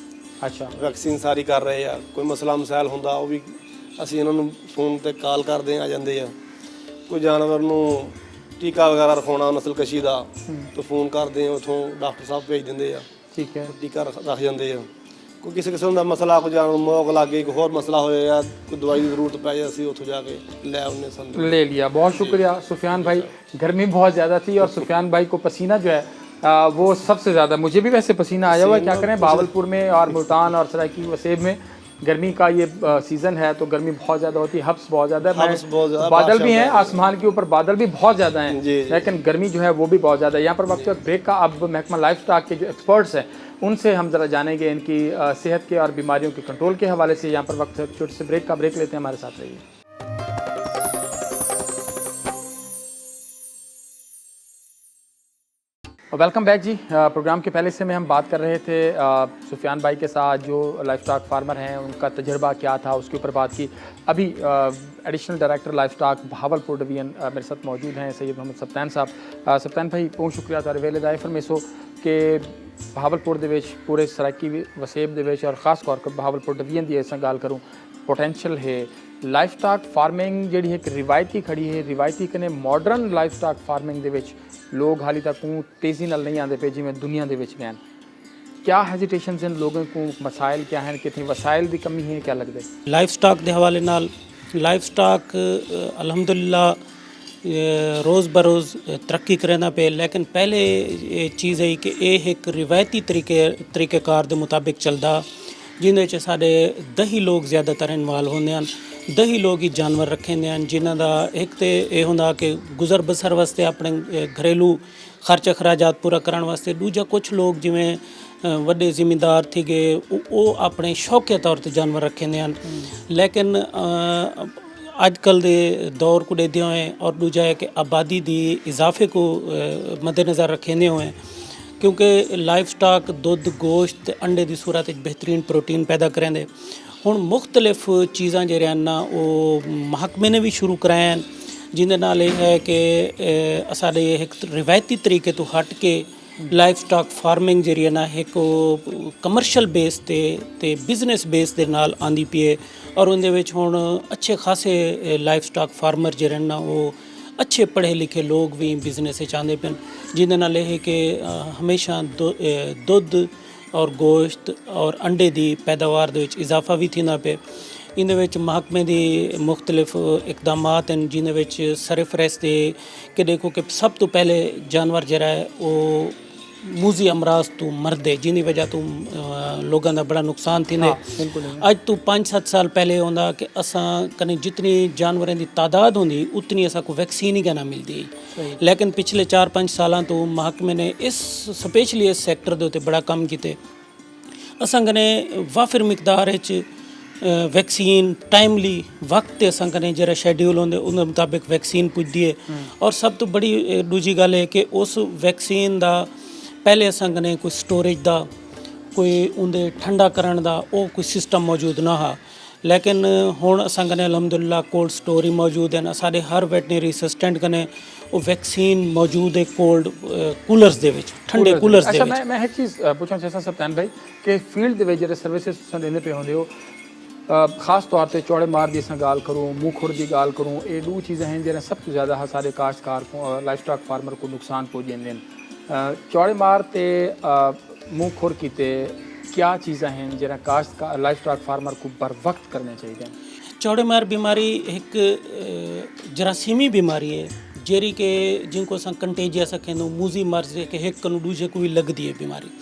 ਅੱਛਾ ਵੈਕਸੀਨ ਸਾਰੀ ਕਰ ਰਹੇ ਆ। ਕੋਈ ਮਸਲਾ ਮਸਾਇਲ ਹੁੰਦਾ ਉਹ ਵੀ ਅਸੀਂ ਇਹਨਾਂ ਨੂੰ ਫੋਨ ਤੇ ਕਾਲ ਕਰਦੇ ਆ ਜਾਂਦੇ ਆ। ਕੋਈ ਜਾਨਵਰ ਨੂੰ ਟੀਕਾ ਵਗੈਰਾ ਰਖਾਉਣਾ ਨਸਲਕਸ਼ੀ ਦਾ ਤਾਂ ਫੋਨ ਕਰਦੇ ਆ, ਉੱਥੋਂ ਡਾਕਟਰ ਸਾਹਿਬ ਭੇਜ ਦਿੰਦੇ ਆ, ਠੀਕ ਹੈ ਟੀਕਾ ਰੱਖ ਜਾਂਦੇ ਆ। ਕੋਈ ਕਿਸੇ ਕਿਸਮ ਦਾ ਮਸਲਾ, ਕੋਈ ਜਾਨਵਰ ਮੌਕ ਲੱਗ ਗਈ, ਕੋਈ ਹੋਰ ਮਸਲਾ ਹੋਇਆ, ਕੋਈ ਦਵਾਈ ਦੀ ਜ਼ਰੂਰਤ ਪੈ ਜਾਏ, ਅਸੀਂ ਉੱਥੋਂ ਜਾ ਕੇ ਲੈ ਆਉਂਦੇ ਸਾਨੂੰ। ले लिया। बहुत शुक्रिया सुफियान भाई। गर्मी बहुत ज़्यादा थी और सुफियान भाई को पसीना जो है वो सबसे ज़्यादा, मुझे भी वैसे पसीना आया हुआ है, क्या करें बहावलपुर में और मुल्तान और सरायकी वसेब में गर्मी का ये सीज़न है तो गर्मी बहुत ज़्यादा होती है, हब्स बहुत ज़्यादा है, हब्स बहुत ज़्यादा, बादल भी हैं आसमान के ऊपर, बादल भी बहुत ज़्यादा हैं जी। लेकिन गर्मी जो है वो भी बहुत ज़्यादा है। यहाँ पर वक्त ब्रेक का अब महकमा लाइफ स्टॉक के जो एक्सपर्ट्स हैं उनसे हम ज़रा जानेंगे इनकी सेहत के और बीमारियों के कंट्रोल के हवाले से। यहाँ पर वक्त छोटे से ब्रेक का ब्रेक लेते हैं, हमारे साथ रहिए। वेलकम बैक जी। प्रोग्राम के पहले से में हम बात कर रहे थे सुफियान भाई के साथ जो लाइफ स्टॉक फार्मर हैं, उनका तजर्बा क्या था उसके ऊपर बात की। अभी additional director life stock Bahawalpur division मेरे साथ मौजूद हैं सैयद मोहम्मद सप्तान साहब। सप्तान भाई बहुत शुक्रिया तुहाडे वेले दा फरमेसो कि बहावलपुर दे विच पूरे सरायकी वसेब दे विच और खास तौर पर बहावलपुर डिवीजन की असां गल करूँ पोटेंशियल है लाइफ स्टॉक फार्मिंग जिहड़ी एक रिवायती खड़ी है, रिवायती कने मॉडर्न लाइफ स्टॉक फार्मिंग दे विच लोग हाली तक तेज़ी नाल नहीं आते पे जिवें दुनिया दे विच गए। क्या हेजिटेशनस इन लोगों को, मसाइल क्या हैं, कितनी वसाइल की कमी है, क्या लगता है? लाइफ स्टॉक के हवाले नाल लाइफ स्टॉक अल्हम्दुलिल्लाह रोज़ बरोज़ तरक्की करना पे, लेकिन पहले ये चीज़ है कि यह एक रिवायती तरीक़ेकार के मुताबिक चलता जिन्हें साढ़े 10 लोग ज़्यादातर इन्वॉल्व होंगे हैं। 10 लोग ही जानवर रखे हैं जिन्हों का एक तो यह होंगे कि गुजर बसर वास्ते अपने घरेलू खर्च अखराजात पूरा करने वास्ते, दूजा कुछ लोग जिमें वड्डे जिमीदार थे गए वो अपने शौकिया तौर पर जानवर रखे हैं। लेकिन अजकल के दौर को देखते हुए और दूजा है कि आबादी की इजाफे को मद्देनज़र रखे हुए हैं क्योंकि लाइफ स्टॉक दुध गोश्त अंडे की सूरत बेहतरीन प्रोटीन पैदा करेंगे। हुण मुख्तलिफ चीज़ां जिहड़ियां ना वो महकमे ने भी शुरू कराए हैं जिहदे नाल ये है कि साडे एक रिवायती तरीके तो हट के लाइफ स्टॉक फार्मिंग जिहड़ी है ना एक कमर्शियल बेस ते बिजनेस बेस दे नाल आंदी पई है और उहदे विच हुण अच्छे खासे लाइफ स्टॉक फार्मर जिहड़े ना वो अच्छे पढ़े लिखे लोग भी बिजनेस आंदे पे जिहदे नाल ये कि हमेशा दुध ਔਰ ਗੋਸ਼ਤ ਔਰ ਅੰਡੇ ਦੀ ਪੈਦਾਵਾਰ ਦੇ ਵਿੱਚ ਇਜ਼ਾਫਾ ਵੀ ਥੀਂਦਾ ਪਿਆ। ਇਹਦੇ ਵਿੱਚ ਮਹਿਕਮੇ ਦੀ ਮੁxtਲਿਫ ਇਕਦਾਮਾਤ ਹਨ ਜਿਹਦੇ ਵਿੱਚ ਸਰਫਰੈਸ ਦੇ ਕਿ ਦੇਖੋ ਕਿ ਸਭ ਤੋਂ ਪਹਿਲੇ ਜਾਨਵਰ ਜਿਹੜਾ ਹੈ ਉਹ ਮੂਜ਼ੀ ਅਮਰਾਜ਼ ਤੋਂ ਮਰਦੇ ਜਿਹਦੀ ਵਜ੍ਹਾ ਤੋਂ ਲੋਕਾਂ ਦਾ ਬੜਾ ਨੁਕਸਾਨ ਥੀਂਦੇ। ਅੱਜ ਤੋਂ 5-7 ਸਾਲ ਪਹਿਲੇ ਹੁੰਦਾ ਕਿ ਅਸਾਂ ਕਨੇ ਜਿਤਨੀ ਜਾਨਵਰਾਂ ਦੀ ਤਾਦਾਦ ਹੁੰਦੀ ਉਤਨੀ ਅਸਾਂ ਕੋ ਵੈਕਸੀਨ ਹੀ ਕਹਿਣਾ ਮਿਲਦੀ। ਲੇਕਿਨ ਪਿਛਲੇ 4-5 ਸਾਲਾਂ ਤੋਂ ਮਹਿਕਮੇ ਨੇ ਇਸ ਸਪੈਸ਼ਲੀ ਇਸ ਸੈਕਟਰ ਦੇ ਉੱਤੇ ਬੜਾ ਕੰਮ ਕੀਤੇ। ਅਸਾਂ ਕਨੇ ਵਾਫਿਰ ਮਿਕਦਾਰ ਵਿੱਚ ਵੈਕਸੀਨ ਟਾਈਮਲੀ ਵਕਤ ਤੇ ਅਸਾਂ ਕਨੇ ਜਿਹੜਾ ਸ਼ੈਡਿਊਲ ਹੁੰਦੇ ਉਹਦੇ ਮੁਤਾਬਿਕ ਵੈਕਸੀਨ ਪੁੱਜਦੀ ਹੈ। ਔਰ ਸਭ ਤੋਂ ਬੜੀ ਦੂਜੀ ਗੱਲ ਹੈ ਕਿ ਉਸ ਵੈਕਸੀਨ ਦਾ ਪਹਿਲੇ ਅਸਾਂ ਕਨੇ ਕੋਈ ਸਟੋਰੇਜ ਦਾ ਕੋਈ ਉਹਦੇ ਠੰਡਾ ਕਰਨ ਦਾ ਉਹ ਕੋਈ ਸਿਸਟਮ ਮੌਜੂਦ ਨਾ ਹਾਂ। ਲੇਕਿਨ ਹੁਣ ਅਸਾਂ ਕਨੇ ਅਲਹਮਦੁਲਿਲਾ ਕੋਲਡ ਸਟੋਰ ਹੀ ਮੌਜੂਦ ਹਨ। ਸਾਡੇ ਹਰ ਵੈਟਨਰੀ ਅਸਿਸਟੈਂਟ ਕਨੇ ਉਹ ਵੈਕਸੀਨ ਮੌਜੂਦ ਹੈ ਕੋਲਡ ਕੂਲਰਸ ਦੇ ਵਿੱਚ, ਠੰਡੇ ਕੂਲਰਸ ਦੇ ਵਿੱਚ। ਅੱਛਾ, ਮੈਂ ਇੱਕ ਚੀਜ਼ ਪੁੱਛਣਾ ਚਾਹੁੰਦਾ ਸਪਤਾਨ ਭਾਈ ਕਿ ਫੀਲਡ ਦੇ ਵਿੱਚ ਜਿਹੜੇ ਸਰਵਿਸਿਜ਼ ਤੁਸੀਂ ਦਿੰਦੇ ਪਏ ਹੁੰਦੇ ਹੋ, ਖਾਸ तौर पे चौड़े मार की गाल करूँ, मूँह खुर की गाल करूँ, ये दो चीज़ें हैं जो सब तो ज़्यादा सारे काश्तकार को लाइफ स्टॉक फार्मर को नुकसान पहुँचाते हैं। चौड़े मार ते मूँह खुर कीते क्या चीज़ें हैं जो काश्त लाइफ स्टॉक फार्मर को बर वक्त करने चाहिए? चौड़े मार बीमारी एक जरासीमी बीमारी है जेरी के जिनको असां कंटेजियस कहंदो मूज़ी मर्ज़ के एक कनु दूजे को भी लगती है बीमारी।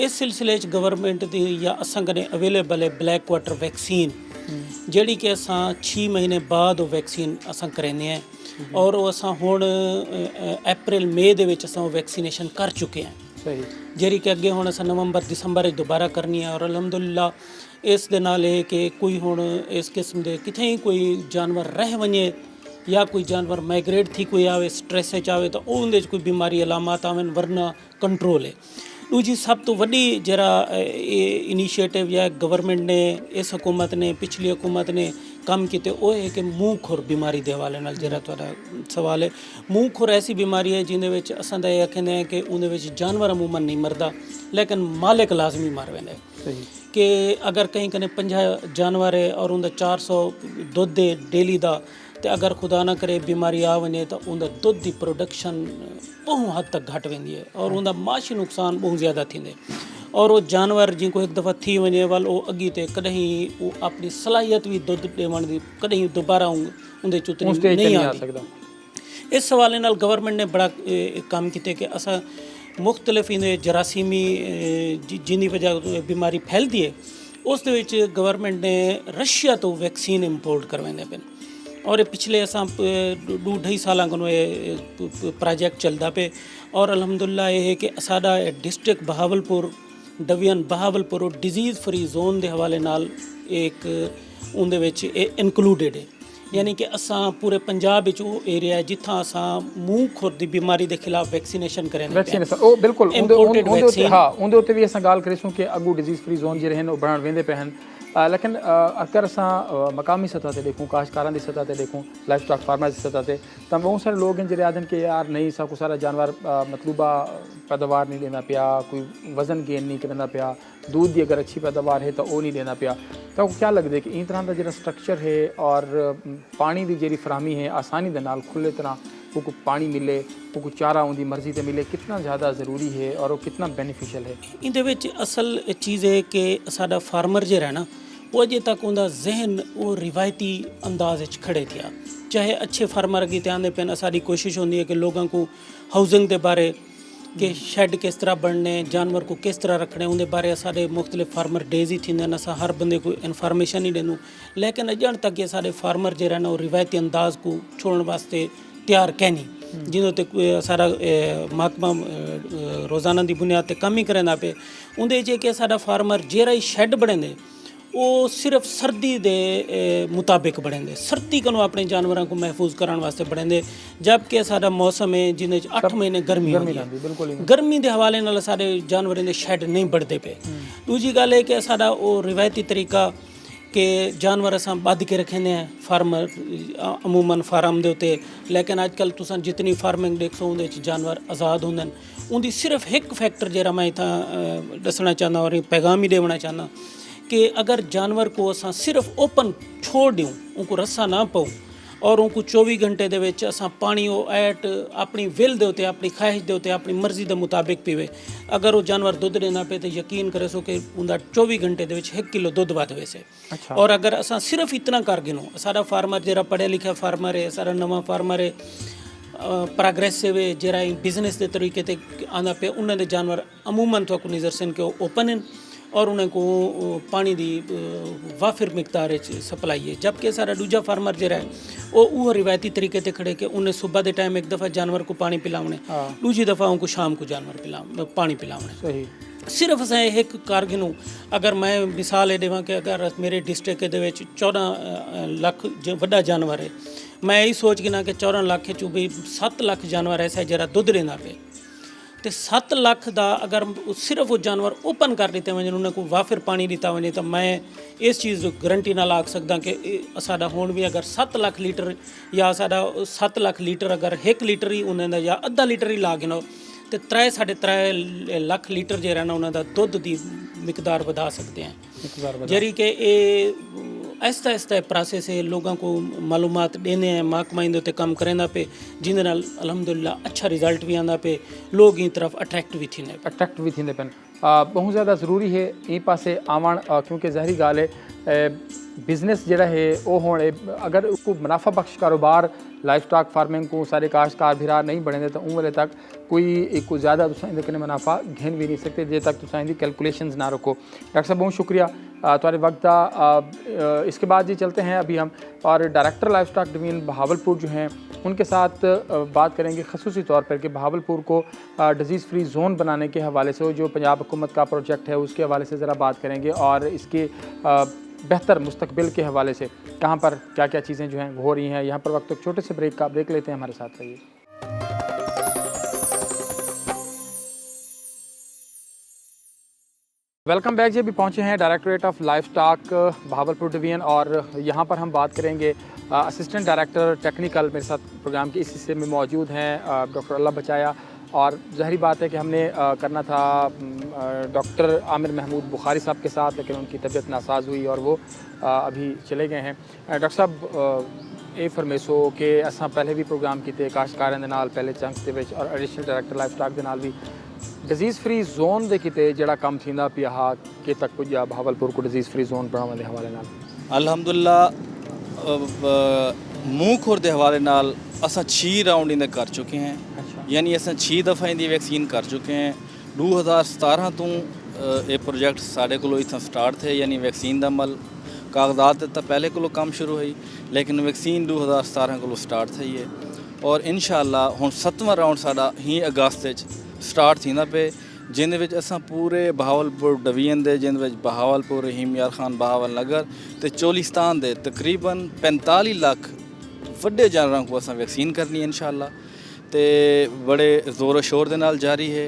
इस सिलसिले गवर्नमेंट की या असां कने अवेलेबल है ब्लैक क्वार्टर वैक्सीन ਜਿਹੜੀ कि असां 6 महीने बाद वो वैक्सीन असां कराने हैं और वो असां हुण अप्रैल मई दे विच असां वैक्सीनेशन कर चुके हैं। सही ਜਿਹੜੀ कि अगे हुण असां नवंबर दिसंबर दोबारा करनी है। और अलहमदुलिल्ला इस दे नाल है कि कोई हुण इस किस्म के कितें कोई जानवर रह वञे या कोई जानवर माइग्रेट थी कोई आवे स्ट्रेस आवे तो उहदे कोई बीमारी अलामत आवन वरना कंट्रोल है। दूजी सब तो वड्डी जरा इनिशिएटिव या गवर्नमेंट ने इस हुकूमत ने पिछली हुकूमत ने काम किए वो है कि मूँह खुर बीमारी के हवाले नाल जरा तुहाडा सवाल है। मूँह खुर ऐसी बीमारी है जिहदे विच असां तां इह कहंदे हैं कि उहदे विच जानवर अमूमन नहीं मरदा लेकिन मालिक लाजमी मर वेंदा है। कि अगर कहीं कने 50 जानवर है और उनका 400 दुध है डेली का तो अगर खुदा ना करे बीमारी आ वने तो उनका दुध की प्रोडक्शन बहुत हद तक घट वेंदी है और उनका माशी नुकसान बहुत ज़्यादा थींदे। और वो जानवर जिनको एक दफ़ा थी वने वाल वो अगी ते कदहीं वो अपनी सलाहियत भी दुध देवण दी कदहीं दोबारा उनके चुतनी नहीं आ सकता। इस हवाले नाल गवर्नमेंट ने बड़ा काम किया कि असा मुख्तलिफ इन्हें जरासीमी जिन्नी वजह बीमारी फैलती है उस दे विच गवर्नमेंट ने रशिया तो वैक्सीन इंपोर्ट करवाने पे और पिछले असां 2-2.5 साल को प्रोजेक्ट चलता पे और अल्हम्दुलिल्लाह ये है कि साडा district Bahawalpur division Bahawalpur disease free zone के हवाले नाल एक उनदे विच इनकलूडिड है। यानी कि असां पूरे पंजाब विच वो एरिया है जित्थां असां मूँह खुर की बीमारी के खिलाफ वैक्सीनेशन करें। वैक्सीनेशन ओ बिल्कुल हाँ उनके उत्ते भी असां गाल करीसूं कि अगू डिजीज़ फ्री जोन जो रहन बढ़ाण वेंदे पे हैं। लेकिन अगर असां मकामी सतह ते देखूं काश्तकारां दी सतह ते देखूं लाइफ स्टॉक फार्मर की सतह ते तो बहुत सारे लोग हैं जो आदन कि यार नहीं साकू सारा जानवर मतलूबा पैदावार नहीं देना पिया कोई वजन गेन नहीं करना पिया दूध की अगर अच्छी पैदावार है तो वो नहीं देना पिया। तो क्या लगता है कि इस तरह का जो स्ट्रक्चर है और पानी की जी फराहमी है आसानी के नाल खुले तरह को पानी मिले को चारा उनकी मर्जी से मिले कितना ज़्यादा ज़रूरी है और वो कितना बेनिफिशियल है। इहदे विच असल चीज़ है कि साडा फार्मर जो है ना वो अजे तक उनका जहन वो रिवायती अंदाज खड़े थिया। चाहे अच्छे फार्मर अगे आते पे साड़ी कोशिश होती है कि लोगों को हाउसिंग के बारे कि शैड किस तरह बनने जानवर को किस तरह रखने उनके बारे सारे मुख्तलिफ फार्मर डेज ही थींदे असां हर बंदे को इन्फॉर्मेशन ही ॾिनूं। लेकिन अजण तक ये सारे फार्मर जो है ना वो रिवायती अंदाज को छोड़ने वास्ते तैयार कैनी जिन्हों ते सारा महकमा रोज़ाना की बुनियाद पर काम ही करना पे उनके जे कि सारा फार्मर जेरा ही शैड बने वो सिर्फ सर्दी के मुताबिक बने सर्दी को अपने जानवरों को महफूज करने वास्ते बने जबकि सारा मौसम है जिन्हें 8 महीने गर्मी गर्मी के हवाले नाल सारे जानवरों के शैड नहीं बढ़ते पे। दूजी गल है कि सारा वो रिवायती तरीका कि जानवर असां बध के रखेंदे हैं फार्मर अमूमन फार्म के उत्ते लेकिन अजकल तुसां जितनी फार्मिंग देखो उहदे जानवर आज़ाद होंदे उनकी सिर्फ एक फैक्टर जरा मैं इतना दसना चाहना और पैगाम ही देना चाहना कि अगर जानवर को असां सिर्फ ओपन छोड़ दूँ उनको रस्सा ना पाऊँ ਔਰ ਉਹ 24 ਘੰਟੇ ਦੇ ਵਿੱਚ ਅਸਾਂ ਪਾਣੀ ਉਹ ਐਟ ਆਪਣੀ ਵਿਲ ਦੇ ਉੱਤੇ ਆਪਣੀ ਖਾਹਿਸ਼ ਦੇ ਉੱਤੇ ਆਪਣੀ ਮਰਜ਼ੀ ਦੇ ਮੁਤਾਬਿਕ ਪੀਵੇ। ਅਗਰ ਉਹ ਜਾਨਵਰ ਦੁੱਧ ਦੇਣਾ ਪਏ ਤਾਂ ਯਕੀਨ करे सो कि ਉਹਦਾ 24 ਘੰਟੇ ਦੇ ਵਿੱਚ 1 ਕਿਲੋ ਦੁੱਧ ਵੱਧ ਵੈਸੇ। ਔਰ ਅਗਰ ਅਸਾਂ ਸਿਰਫ ਇਤਨਾ ਕਰ ਗਿਨੋ, ਸਾਡਾ ਫਾਰਮਰ ਜਿਹੜਾ ਪੜ੍ਹਿਆ ਲਿਖਿਆ ਫਾਰਮਰ ਹੈ, ਸਾਡਾ ਨਵਾਂ ਫਾਰਮਰ ਹੈ, प्रोग्रेसिव है, जरा बिजनेस के तरीके से आना पे उन्होंने जानवर अमूमन तो नज़र सन के ओपन हैं और उन्हें को पानी की वाफिर मिकदार सप्लाई है। जबकि सारा दूजा फार्मर जरा है वो रिवायती तरीके से खड़े के उन्हें सुबह के टाइम एक दफ़ा जानवर को पानी पिलावने, दूजी दफ़ा उनको शाम को जानवर पानी पिलावने। सिर्फ असें एक कारगिनू अगर मैं मिसाल ये देवां कि अगर मेरे डिस्ट्रिक्ट के 14 लाख वड्डा जानवर है, मैं यही सोच गिना कि 14 लाख चो भी 7 लाख जानवर ऐसा जरा दुध देना पे तो 7 लाख का अगर सिर्फ वो जानवर ओपन कर दिते वजन उन्हें को वाफिर पानी दिता वजे तो मैं इस चीज़ गरंटी ना आख सकदा कि साडा हुण भी अगर 7 लाख लीटर या साडा 7 लाख लीटर अगर 1 लीटर ही उन्हें या अद्धा लीटर ही ला गिनो तो 3-3.5 लाख लीटर जो ना उन्होंने दुध की मिकदार बढ़ा सकते हैं। जरी कि आहिस्ता आहिस्ता प्रोसेस है, लोगों को मालूमात देने हैं, महकमा इन काम करें पे जिंदे नाल अल्हम्दुलिल्लाह अच्छा रिजल्ट भी आंदा पे, लोग इन तरफ अट्रैक्ट भी थींदे पेन। बहुत ज़्यादा ज़रूरी है ई पासे आवन क्योंकि ज़हरी गाल है बिजनेस जड़ा है वो होने अगर उसको मुनाफा बख्श कारोबार लाइफ स्टॉक फार्मिंग को सारे काश्तकार भिरा नहीं बढ़े तो उन तक कोई एक ज़्यादा कने मुनाफा घेन भी नहीं सकते जे तक तुम कैलकुलेशंस ना रखो। डॉक्टर साहब बहुत शुक्रिया तुम्हारे वक्त का। इसके बाद जी चलते हैं अभी हम और director life stock division Bahawalpur जो हैं उनके साथ बात करेंगे खसूसी तौर पर कि बहावलपुर को डिजीज़ फ्री जोन बनाने के हवाले से जो पंजाब हुकूमत का प्रोजेक्ट है उसके हवाले से ज़रा बात करेंगे और इसके बेहतर मुस्तकबिल के हवाले से कहाँ पर क्या क्या चीज़ें जो हैं हो रही हैं। यहाँ पर वक्त एक छोटे से ब्रेक लेते हैं, हमारे साथ रहिए। वेलकम बैक जी। अभी पहुँचे हैं directorate of life stock Bahawalpur division और यहाँ पर हम बात करेंगे असिस्टेंट डायरेक्टर टेक्निकल मेरे साथ प्रोग्राम के इस हिस्से में मौजूद हैं डॉक्टर अल्लाह बचाया। और ज़ाहिर बात है कि हमने करना था डॉक्टर आमिर महमूद बुखारी साहब के साथ, लेकिन उनकी तबीयत नासाज हुई और वो अभी चले गए हैं। डॉक्टर साहब ये फरमेसो कि असां पहले भी प्रोग्राम किए काश्तकारें दे नाल पहले चंक्स दे विच और एडिशनल डायरेक्टर लाइफ स्टॉक दे नाल भी डिजीज़ फ्री जोन दे किते जिहड़ा कम थींदा पिया हा कि तक पुजा बहावलपुर को डिजीज़ फ्री जोन बनाने दे हवाले नाल अल्हम्दुलिल्लाह मूँह खुर के हवाले नाल असां 6 राउंड इन्हें कर चुके हैं। यानी असां 6 दफ़ा इनकी वैक्सीन कर चुके हैं। 2017 तो ये प्रोजेक्ट साढ़े को इतना स्टार्ट थे, यानी वैक्सीन का अमल कागजात तो पहले को काम शुरू हुई लेकिन वैक्सीन 2017 को स्टार्ट थी है और इंशाअल्लाह हुण 7वां राउंड साडा ही अगस्त स्टार्ट थींदा पे जिंदे विच असां पूरे बहावलपुर डिवीजन दे जिंदे विच बहावलपुर रहीम यार खान बहावल नगर ते चोलिस्तान दे तकरीबन 45 लाख वड्डे जानवरों को असां वैक्सीन करनी है इंशाअल्लाह। तो बड़े ज़ोर शोर दे नाल जारी है,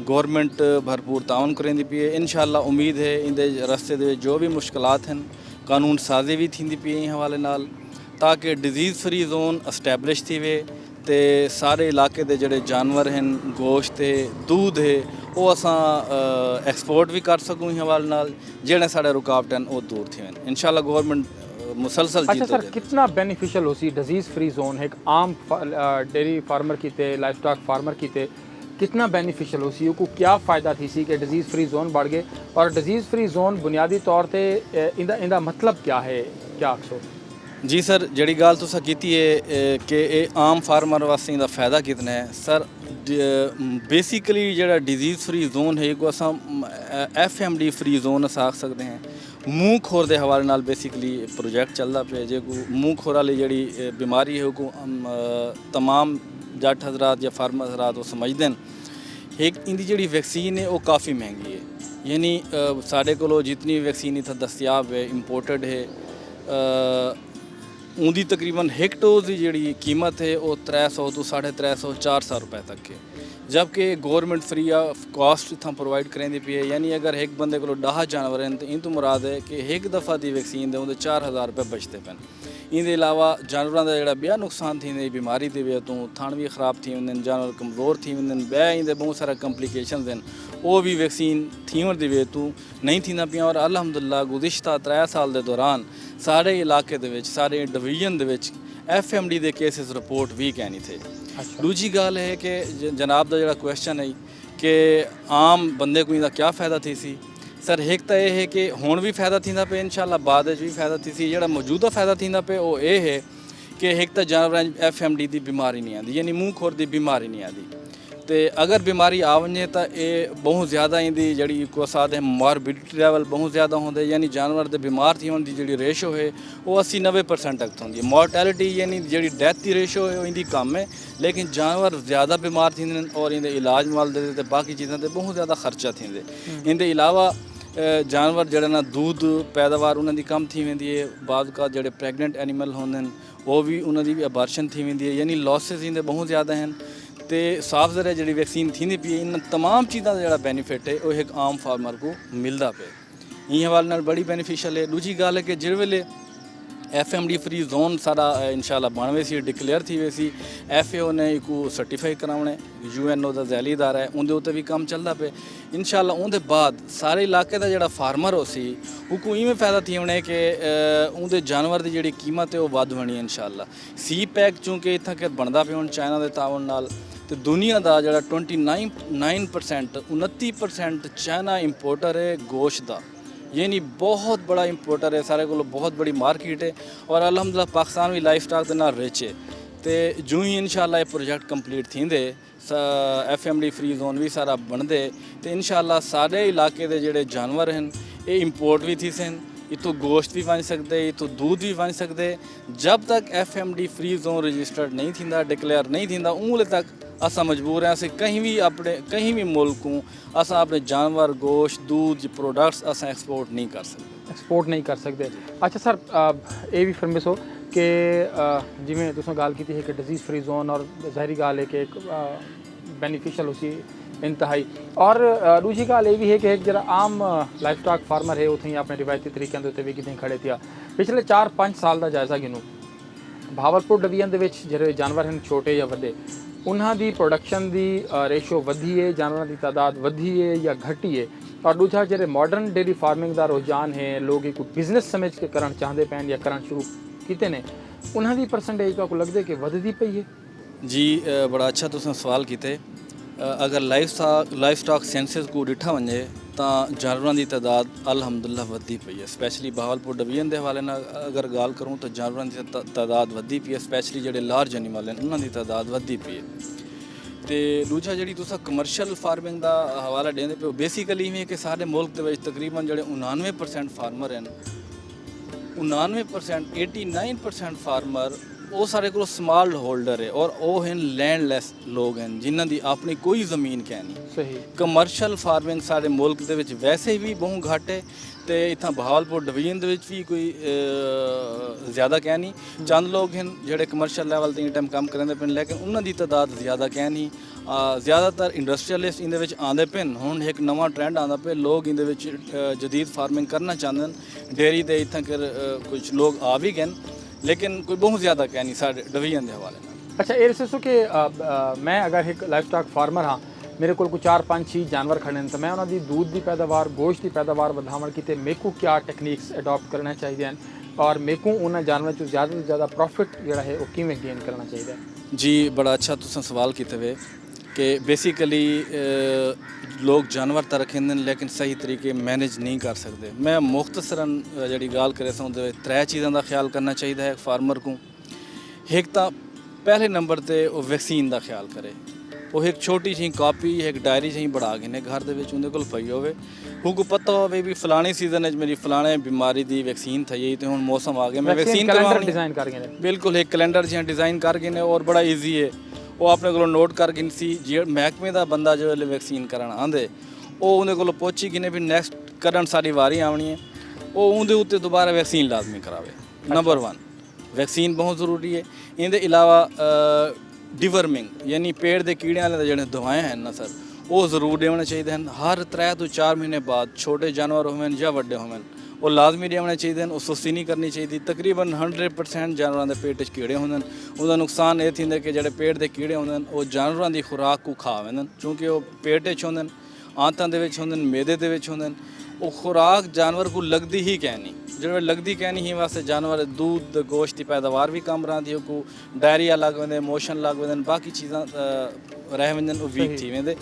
गवर्नमेंट भरपूर ताउन करेंदी पई है। इंशाअल्लाह उम्मीद है इंदे रस्ते दे जो भी मुश्किलात हैं कानून साजी भी थींदी पई है हवाले नाल ताकि डिजीज़ फ्री जोन एस्टैबलिश थी वे ते सारे इलाके दे जड़े जानवर हैं गोश्त है दूध है वो असां एक्सपोर्ट भी कर सकूँ हवाले नाल जेड़े साढ़े रुकावट हैं वो दूर थी इंशाअल्लाह। गवर्नमेंट मुसलसल अच्छा सर कितना बेनिफिशियल हो सी डिजीज़ फ्री जोन है एक आम डेयरी फार्मर कीते लाइफ स्टॉक फार्मर कीते कितना बेनिफिशियल हो सी को क्या फ़ायदा थी सी कि डिजीज़ फ्री जोन बढ़ गए और डिजीज़ फ्री जोन बुनियादी तौर पर इंदा मतलब क्या है क्या आखो जी सर जड़ी गाल तुसा कीती है कि ये आम फार्मर वास्ते इंदा फ़ायदा कितना है सर बेसिकली जड़ा डिजीज़ फ्री जोन है को असां FMD फ्री जोन अस आख सकते हैं। मूँह खोर के हवाले नाल बेसिकली प्रोजेक्ट चलता पे जो मूँह खोर वाली जड़ी बीमारी है वो तमाम जट हजरात या फार्मर हजरात वो समझते हैं। एक इनकी जड़ी वैक्सीन है वो काफ़ी महंगी है यानी साढ़े को जितनी वैक्सीन इतना दस्तियाब है इंपोर्टेड है उनकी तकरीबन 1 डोज की जी कीमत है वो 300 तो 350 400 रुपए तक है जबकि गवर्नमेंट फ्री ऑफ कॉस्ट इतना प्रोवाइड करेंदी पई है। यानी अगर एक बंदे को 10 जानवर हैं तो इन तो मुराद है कि एक दफ़ा की वैक्सीन दे उनके 4000 रुपये बचते पैन। इनके अलावा जानवरों का जोड़ा बिया नुकसान थी बीमारी की वजह तो थण भी ख़राब थी वेंदे जानवर कमज़ोर थी वेंदे बिया इनके बहुत सारा कॉम्प्लिकेशंस हैं वो भी वैक्सीन थीवण की वजह तो नहीं थींदा पियां। और अल्हम्दुलिल्लाह गुज़िश्ता 3 साल के दौरान सारे इलाके दे विच सारे डिवीजन दे विच FMD ਦੇ ਕੇਸਿਸ ਰਿਪੋਰਟ ਵੀ ਕਹਿ ਨਹੀਂ ਥੇ। ਦੂਜੀ ਗੱਲ ਹੈ ਕਿ ਜਨਾਬ ਦਾ ਜਿਹੜਾ ਕੁਐਸਚਨ ਹੈ ਕਿ ਆਮ ਬੰਦੇ ਕੋਈ ਦਾ ਕੀ ਫਾਇਦਾ ਥੀ ਸੀ ਸਰ, ਇੱਕ ਤਾਂ ਇਹ ਹੈ ਕਿ ਹੁਣ ਵੀ ਫਾਇਦਾ ਥੀਂਦਾ ਪਿਆ, ਇਨਸ਼ਾਅੱਲਾ ਬਾਅਦ ਵਿੱਚ ਵੀ ਫਾਇਦਾ ਥੀ ਸੀ। ਜਿਹੜਾ ਮੌਜੂਦਾ ਫਾਇਦਾ ਥੀਂਦਾ ਪਿਆ ਉਹ ਇਹ ਹੈ ਕਿ ਇੱਕ ਤਾਂ ਜਾਨਵਰਾਂ 'ਚ FMD ਦੀ ਬਿਮਾਰੀ ਨਹੀਂ ਆਉਂਦੀ, ਯਾਨੀ ਮੂੰਹ ਖੋਰ ਦੀ ਬਿਮਾਰੀ ਨਹੀਂ ਆਉਂਦੀ। ਤੇ अगर बीमारी आ वञे तो ये बहुत ज़्यादा इंदी जड़ी को साथ मॉर्बिडिटी लेवल बहुत ज़्यादा होंगे, यानी जानवर के बीमार थी होने की जी रेशो है वो 80-90% तक होंगी है। मॉर्टैलिटी यानी जी डेथ की रेशो है इनकी कम है, लेकिन जानवर ज़्यादा बीमार थी और इनके इलाज वाल दे बाकी चीज़ों से बहुत ज़्यादा खर्चा थी। इनके अलावा जानवर जड़े ना दूध पैदावार उन्होंने कम थी वेंदी है। बाद का जड़े प्रैगनेंट एनिमल होंगे वो भी उन्होंने भी अबार्शन थी वेंदी है, यानी लॉसिस इनके बहुत ज़्यादा हैं। तो साफ ज़रिया जी वैक्सीन थी पी इन तमाम चीज़ों का जो बेनीफिट है वो एक आम फार्मर को मिलता पे, इन हवाले बड़ी बेनीफिशियल है। दूजी गल है कि जिस वेले FMD फ्री जोन सारा इंशाल्लाह बन वे सी डिक्लेयर थी वैसी FAO ने एक सर्टिफाई कराने, UNO का जैली इदारा है उनके उत्ते भी काम चलता पे। इंशाल्लाह उनके बाद सारे इलाके का जोड़ा फार्मर हो सी उसको इवें फायदा थी होने कि उनके जानवर की जी कीमत है वो वध बनी है इंशाल्लाह। CPEC चूँकि इतना कि बनता पे हुण चाइना के तावन नाल तो दुनिया का जोड़ा 29% 29% चाइना इंपोर्टर है गोश्त का, यानी बहुत बड़ा इंपोर्टर है, सारे को बहुत बड़ी मार्केट है। और अल्हम्दुलिल्लाह पाकिस्तान भी लाइफ स्टॉक के नाल रिच है। तो जो ही इंशाल्लाह ये प्रोजेक्ट कंप्लीट थींदे FMD फ्री जोन भी सारा बनते तो इंशाल्लाह सारे इलाके के जोड़े जानवर हैं ये इंपोर्ट भी थी सन, इतों गोश्त भी बन सकते, इतों दूध भी बन सकते। जब तक FMD फ्री जोन रजिस्टर्ड नहीं थींदा, डिक्लेयर नहीं थींदा, उंगले तक असा मजबूर हैं कहीं भी मुल्क को असा अपने जानवर गोश्त दूध प्रोडक्ट्स असा एक्सपोर्ट नहीं कर सकते। अच्छा सर ये भी फरमिसो कि जिमें तुसें गल की है कि डिजीज़ फ्री जोन और ज़ाहरी गल है कि एक बेनीफिशियल उसी इंतहाई, और दूसरी गल ये भी है कि एक जरा आम लाइफ स्टॉक फार्मर है उतनी अपने रिवायती तरीकों के उत्ते भी कितने खड़े थे। पिछले 4-5 साल का जायज़ा गिनूँ भावलपुर डिवीजन के जो जानवर हैं छोटे या वड्डे उन्हां दी प्रोडक्शन दी रेशो वधी है, जानवरों की तादाद वधी है या घटी है, और दूसरा जो मॉडर्न डेयरी फार्मिंग का रुझान है लोग एक बिजनेस समझ के करना चाहते पैन या करना शुरू किए ने उन्हां दी परसेंटेज का को लगता है कि वधदी पई है। जी बड़ा अच्छा तुसें सवाल किए। अगर लाइफ स्टॉक सेंसिस को डिठा वजे तो जानवरों की तादाद अल्हम्दुलिल्लाह वधी पई है। स्पैशली बहावलपुर डिवीजन के हवाले नाल अगर गल करूँ तो जानवरों की तादाद वधी पई है, स्पैशली जोड़े लार्ज एनिमल हैं उन्होंने तादाद वधी पई है। तो दूजा जी तुस कमर्शियल फार्मिंग का हवाला देंदे पे बेसिकली इवें कि सारे मुल्क के तकरीबन जोड़े 99% फार्मर हैं 99% 89% फार्मर वो सारे को स्मॉल होल्डर है और वो हैं लैंडलैस लोग हैं जिन्हों की अपनी कोई ज़मीन कै नहीं। सही कमर्शियल फार्मिंग सारे मुल्क के विच वैसे भी बहुत घट है तो इतना बहावलपुर डिवीजन भी कोई ज़्यादा कह नहीं। चंद लोग हैं जोड़े कमर्शियल लैवल ते टाइम काम करेंदे पे, लेकिन उन्होंने तादाद ज़्यादा कह नहीं। ज़्यादातर इंडस्ट्रीयलिस्ट इन आते पे। हुण एक नवा ट्रेंड आता पे, लोग इन जदीद फार्मिंग करना चाहते हैं, डेयरी के इतना कर कुछ लोग आ भी गए, लेकिन कोई बहुत ज़्यादा कह नहीं सारे डिवीजन के हवाले। अच्छा ये दसो कि मैं अगर एक लाइफ स्टॉक फार्मर हाँ मेरे को 4-5-6 जानवर खड़े हैं तो मैं उन्होंने दूध की पैदावार गोश्त की पैदावार बढ़ावन की मेरे को क्या टेक्निक्स अडॉप्ट करना चाहिए और मेरे को उन्होंने जानवर जो ज़्यादा से ज़्यादा प्रॉफिट जोड़ा है वो किमें गेन करना चाहिए। जी बड़ा अच्छा तुसें सवाल किए हुए कि बेसिकली लोग जानवर तो रखें लेकिन सही तरीके मैनेज नहीं कर सकते। मैं मुख्तसरन जी गल करे तो 3 चीज़ों का ख्याल करना चाहिए है फार्मर को। एक तो पहले नंबर पर वो वैक्सीन का ख्याल करे, वो एक छोटी जी कापी एक डायरी जी बढ़ा के घर के उनके कोल पई होवे, उनको पता हो भी फलाने सीजन मेरी फलाने बीमारी की वैक्सीन थी तो हम मौसम आ गया मैं वैक्सीन करवानी डिज़ाइन कर गए। बिल्कुल एक कैलेंडर जी डिज़ाइन कर गए और बड़ा ईजी है, वो अपने को नोट कर गए सी जो महकमे का बंदा जो वैक्सीन कराना आंदे वो उन्हें को पहुँची गए भी नैक्सट करन सारी वारी आनी है, वो उनके उत्ते दोबारा वैक्सीन लाजमी करावे। नंबर 1 वैक्सीन बहुत ज़रूरी है। इनके अलावा डिवर्मिंग यानी पेड़ के कीड़े वाले जो दवाएँ हैं ना सर वो जरूर देने चाहिए हैं। हर 3 तो 4 महीने बाद छोटे जानवर होवें या वड्डे होवें वो लाजमी देने चाहिए हैं, वो सुस्ती नहीं करनी चाहिए। तकरीबन 100% जानवरों के पेट कीड़े होंगे, उसका नुकसान ये थी कि जो पेट के कीड़े होंगे वो जानवरों की खुराक को खा वेंदे क्योंकि वो पेट होंगे आंतों के होंगे मैदे के होंगे, वो खुराक जानवर को लगती ही क्या नहीं। ਜਿਹੜੇ ਲੱਗਦੀ ਕਹਿ ਨਹੀਂ ਵਾਸਤੇ ਜਾਨਵਰ दूध गोश्त की पैदावार भी कम रहंदी को डायरिया लग वेंदे मोशन लग वेंदे बाकी चीज़ां रह वेंदे वो वीक थी वेंदे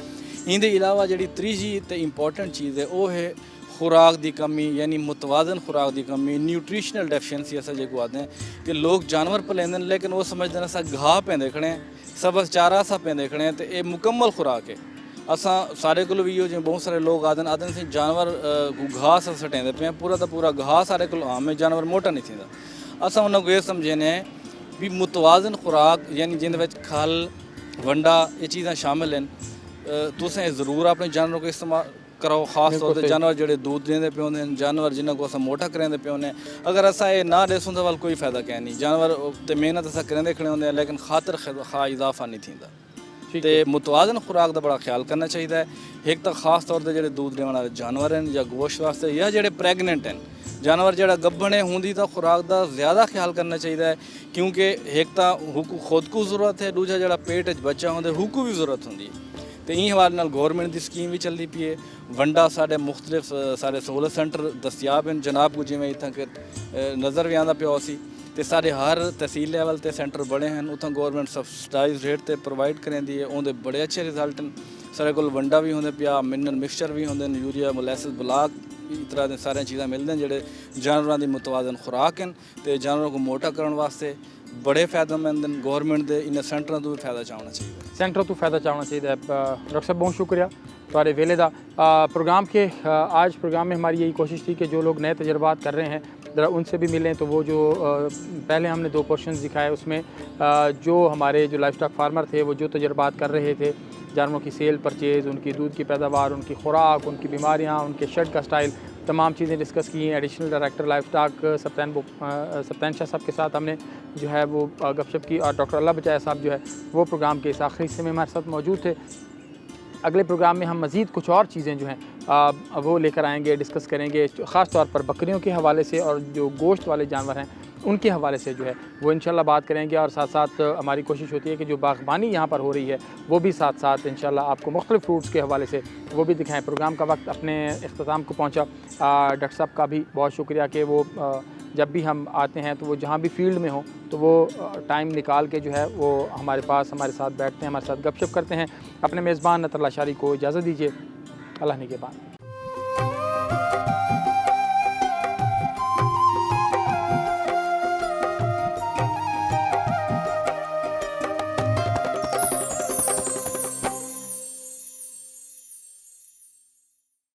इनके अलावा जी तीजी तो इंपॉर्टेंट चीज़ है वो है खुराक की कमी यानी मुतवाजन खुराक की कमी न्यूट्रिशनल डेफिशिएंसी अस जो आते हैं कि लोग जानवर पलेंदे लेकिन वो समझते हैं अस घाह पेंदे खड़े हैं सब बस चारा असा पेंदे खड़े हैं तो ये मुकम्मल खुराक है असा सारे को भी जो बहुत सारे लोग आते हैं जानवर घाह अस सटेंदे पे पूरा का पूरा घाह सारे को आम है जानवर मोटा नहीं थींदा असा उन्होंने ये समझने भी मुतवाजन खुराक यानी जिंदे खल वंडा ये चीज़ां शामिल हैं तुसें ज़रूर अपने जानवरों को इस्तेमाल कराओ खास तौर पर जानवर जो दूध देंदे पे होंदे जानवर जिन्हों को अस मोटा करेंदे पे होंदे अगर असा ये ना ॾिसूं तो वाल कोई फ़ायदा क्या नहीं जानवर ते मेहनत अस करेंदे खड़े होंदे लेकिन खातर खा इजाफा नहीं थींदा ते मुतवाजन खुराक का बड़ा ख्याल करना चाहिए एक तो खास तौर पर जो दूध देने वाले जानवर हैं या गोश्त वास्ते या जो प्रैगनेंट हैं जानवर जो गब्भण है होंदी तो खुराक का ज़्यादा ख्याल करना चाहिए क्योंकि एक तो हुकू खुद को ज़रूरत है दूजा जो पेट बच्चा होंगे हुकू भी ज़रूरत होंगी तो इन हवाले नाल गौरमेंट की स्कीम भी चलती पई है वंडा साढ़े मुख्तलिफ सारे सहूलत सेंटर दस्तियाब हैं जनाब को जिमें इतना कि नज़र भी आंदा पिया सी तो सारे हर तहसील लेवल ते सेंटर बड़े हैं उतना गौरमेंट सब्सिडाइज रेट ते प्रोवाइड करेंदी है उनके बड़े अच्छे रिजल्ट हैं सारे को वंडा भी होंगे पिया मिनरल मिक्सचर भी होंगे यूरिया मोलैसिस ब्लाक इस तरह की सारी चीज़ां मिलते हैं जोड़े जानवरों की मुतवाजन खुराक हैं तो जानवरों को मोटा करने वास्ते बड़े फायदेमंद हैं गौरमेंट के इन सेंटरों तो भी फायदा चाहना चाहिए सेंटर तो फायदा चाहना चाहिए डॉक्टर साहब बहुत शुक्रिया तुम्हारे वेले दा प्रोग्राम के आज प्रोग्राम में हमारी यही कोशिश थी कि जो लोग नए तजर्बात कर रहे हैं ज़रा उनसे भी मिलें तो वो जो पहले हमने 2 पोर्शंस दिखाए उसमें जो हमारे जो लाइफ स्टॉक फार्मर थे वो जो तजर्बात कर रहे थे जानवरों की सेल परचेज़ उनकी दूध की पैदावार उनकी खुराक उनकी बीमारियाँ उनके शेड का स्टाइल तमाम चीज़ें डिस्कस की हैं additional director life stock सप्तान Shah साहब के साथ हमने जो है वो गपशप की और डॉक्टर अल्लाह बचाया साहब जो है वो प्रोग्राम के इस आखिरी हिस्से में हमारे साथ मौजूद थे। अगले प्रोग्राम में हम मज़ीद कुछ और चीज़ें जो हैं वो लेकर आएंगे डिस्कस करेंगे ख़ास तौर पर बकरियों के हवाले से और जो गोश्त वाले जानवर हैं उनके हवाले से जो है वो इंशाल्लाह बात करेंगे और साथ साथ हमारी कोशिश होती है कि जो बागबानी यहाँ पर हो रही है वो भी साथ साथ इंशाल्लाह आपको मुख्तलिफ़ फ्रूट्स के हवाले से वो भी दिखाएं। प्रोग्राम का वक्त अपने इख्तिताम को पहुँचा। डॉक्टर साहब का भी बहुत शुक्रिया कि वो जब भी हम आते हैं तो वो जहाँ भी फील्ड में हो तो वो टाइम निकाल के जो है वो हमारे पास हमारे साथ बैठते हैं हमारे साथ गपशप करते हैं। अपने मेज़बान नतरल्ला शारी को इजाज़त दीजिए। अल्लाह ने के बाद।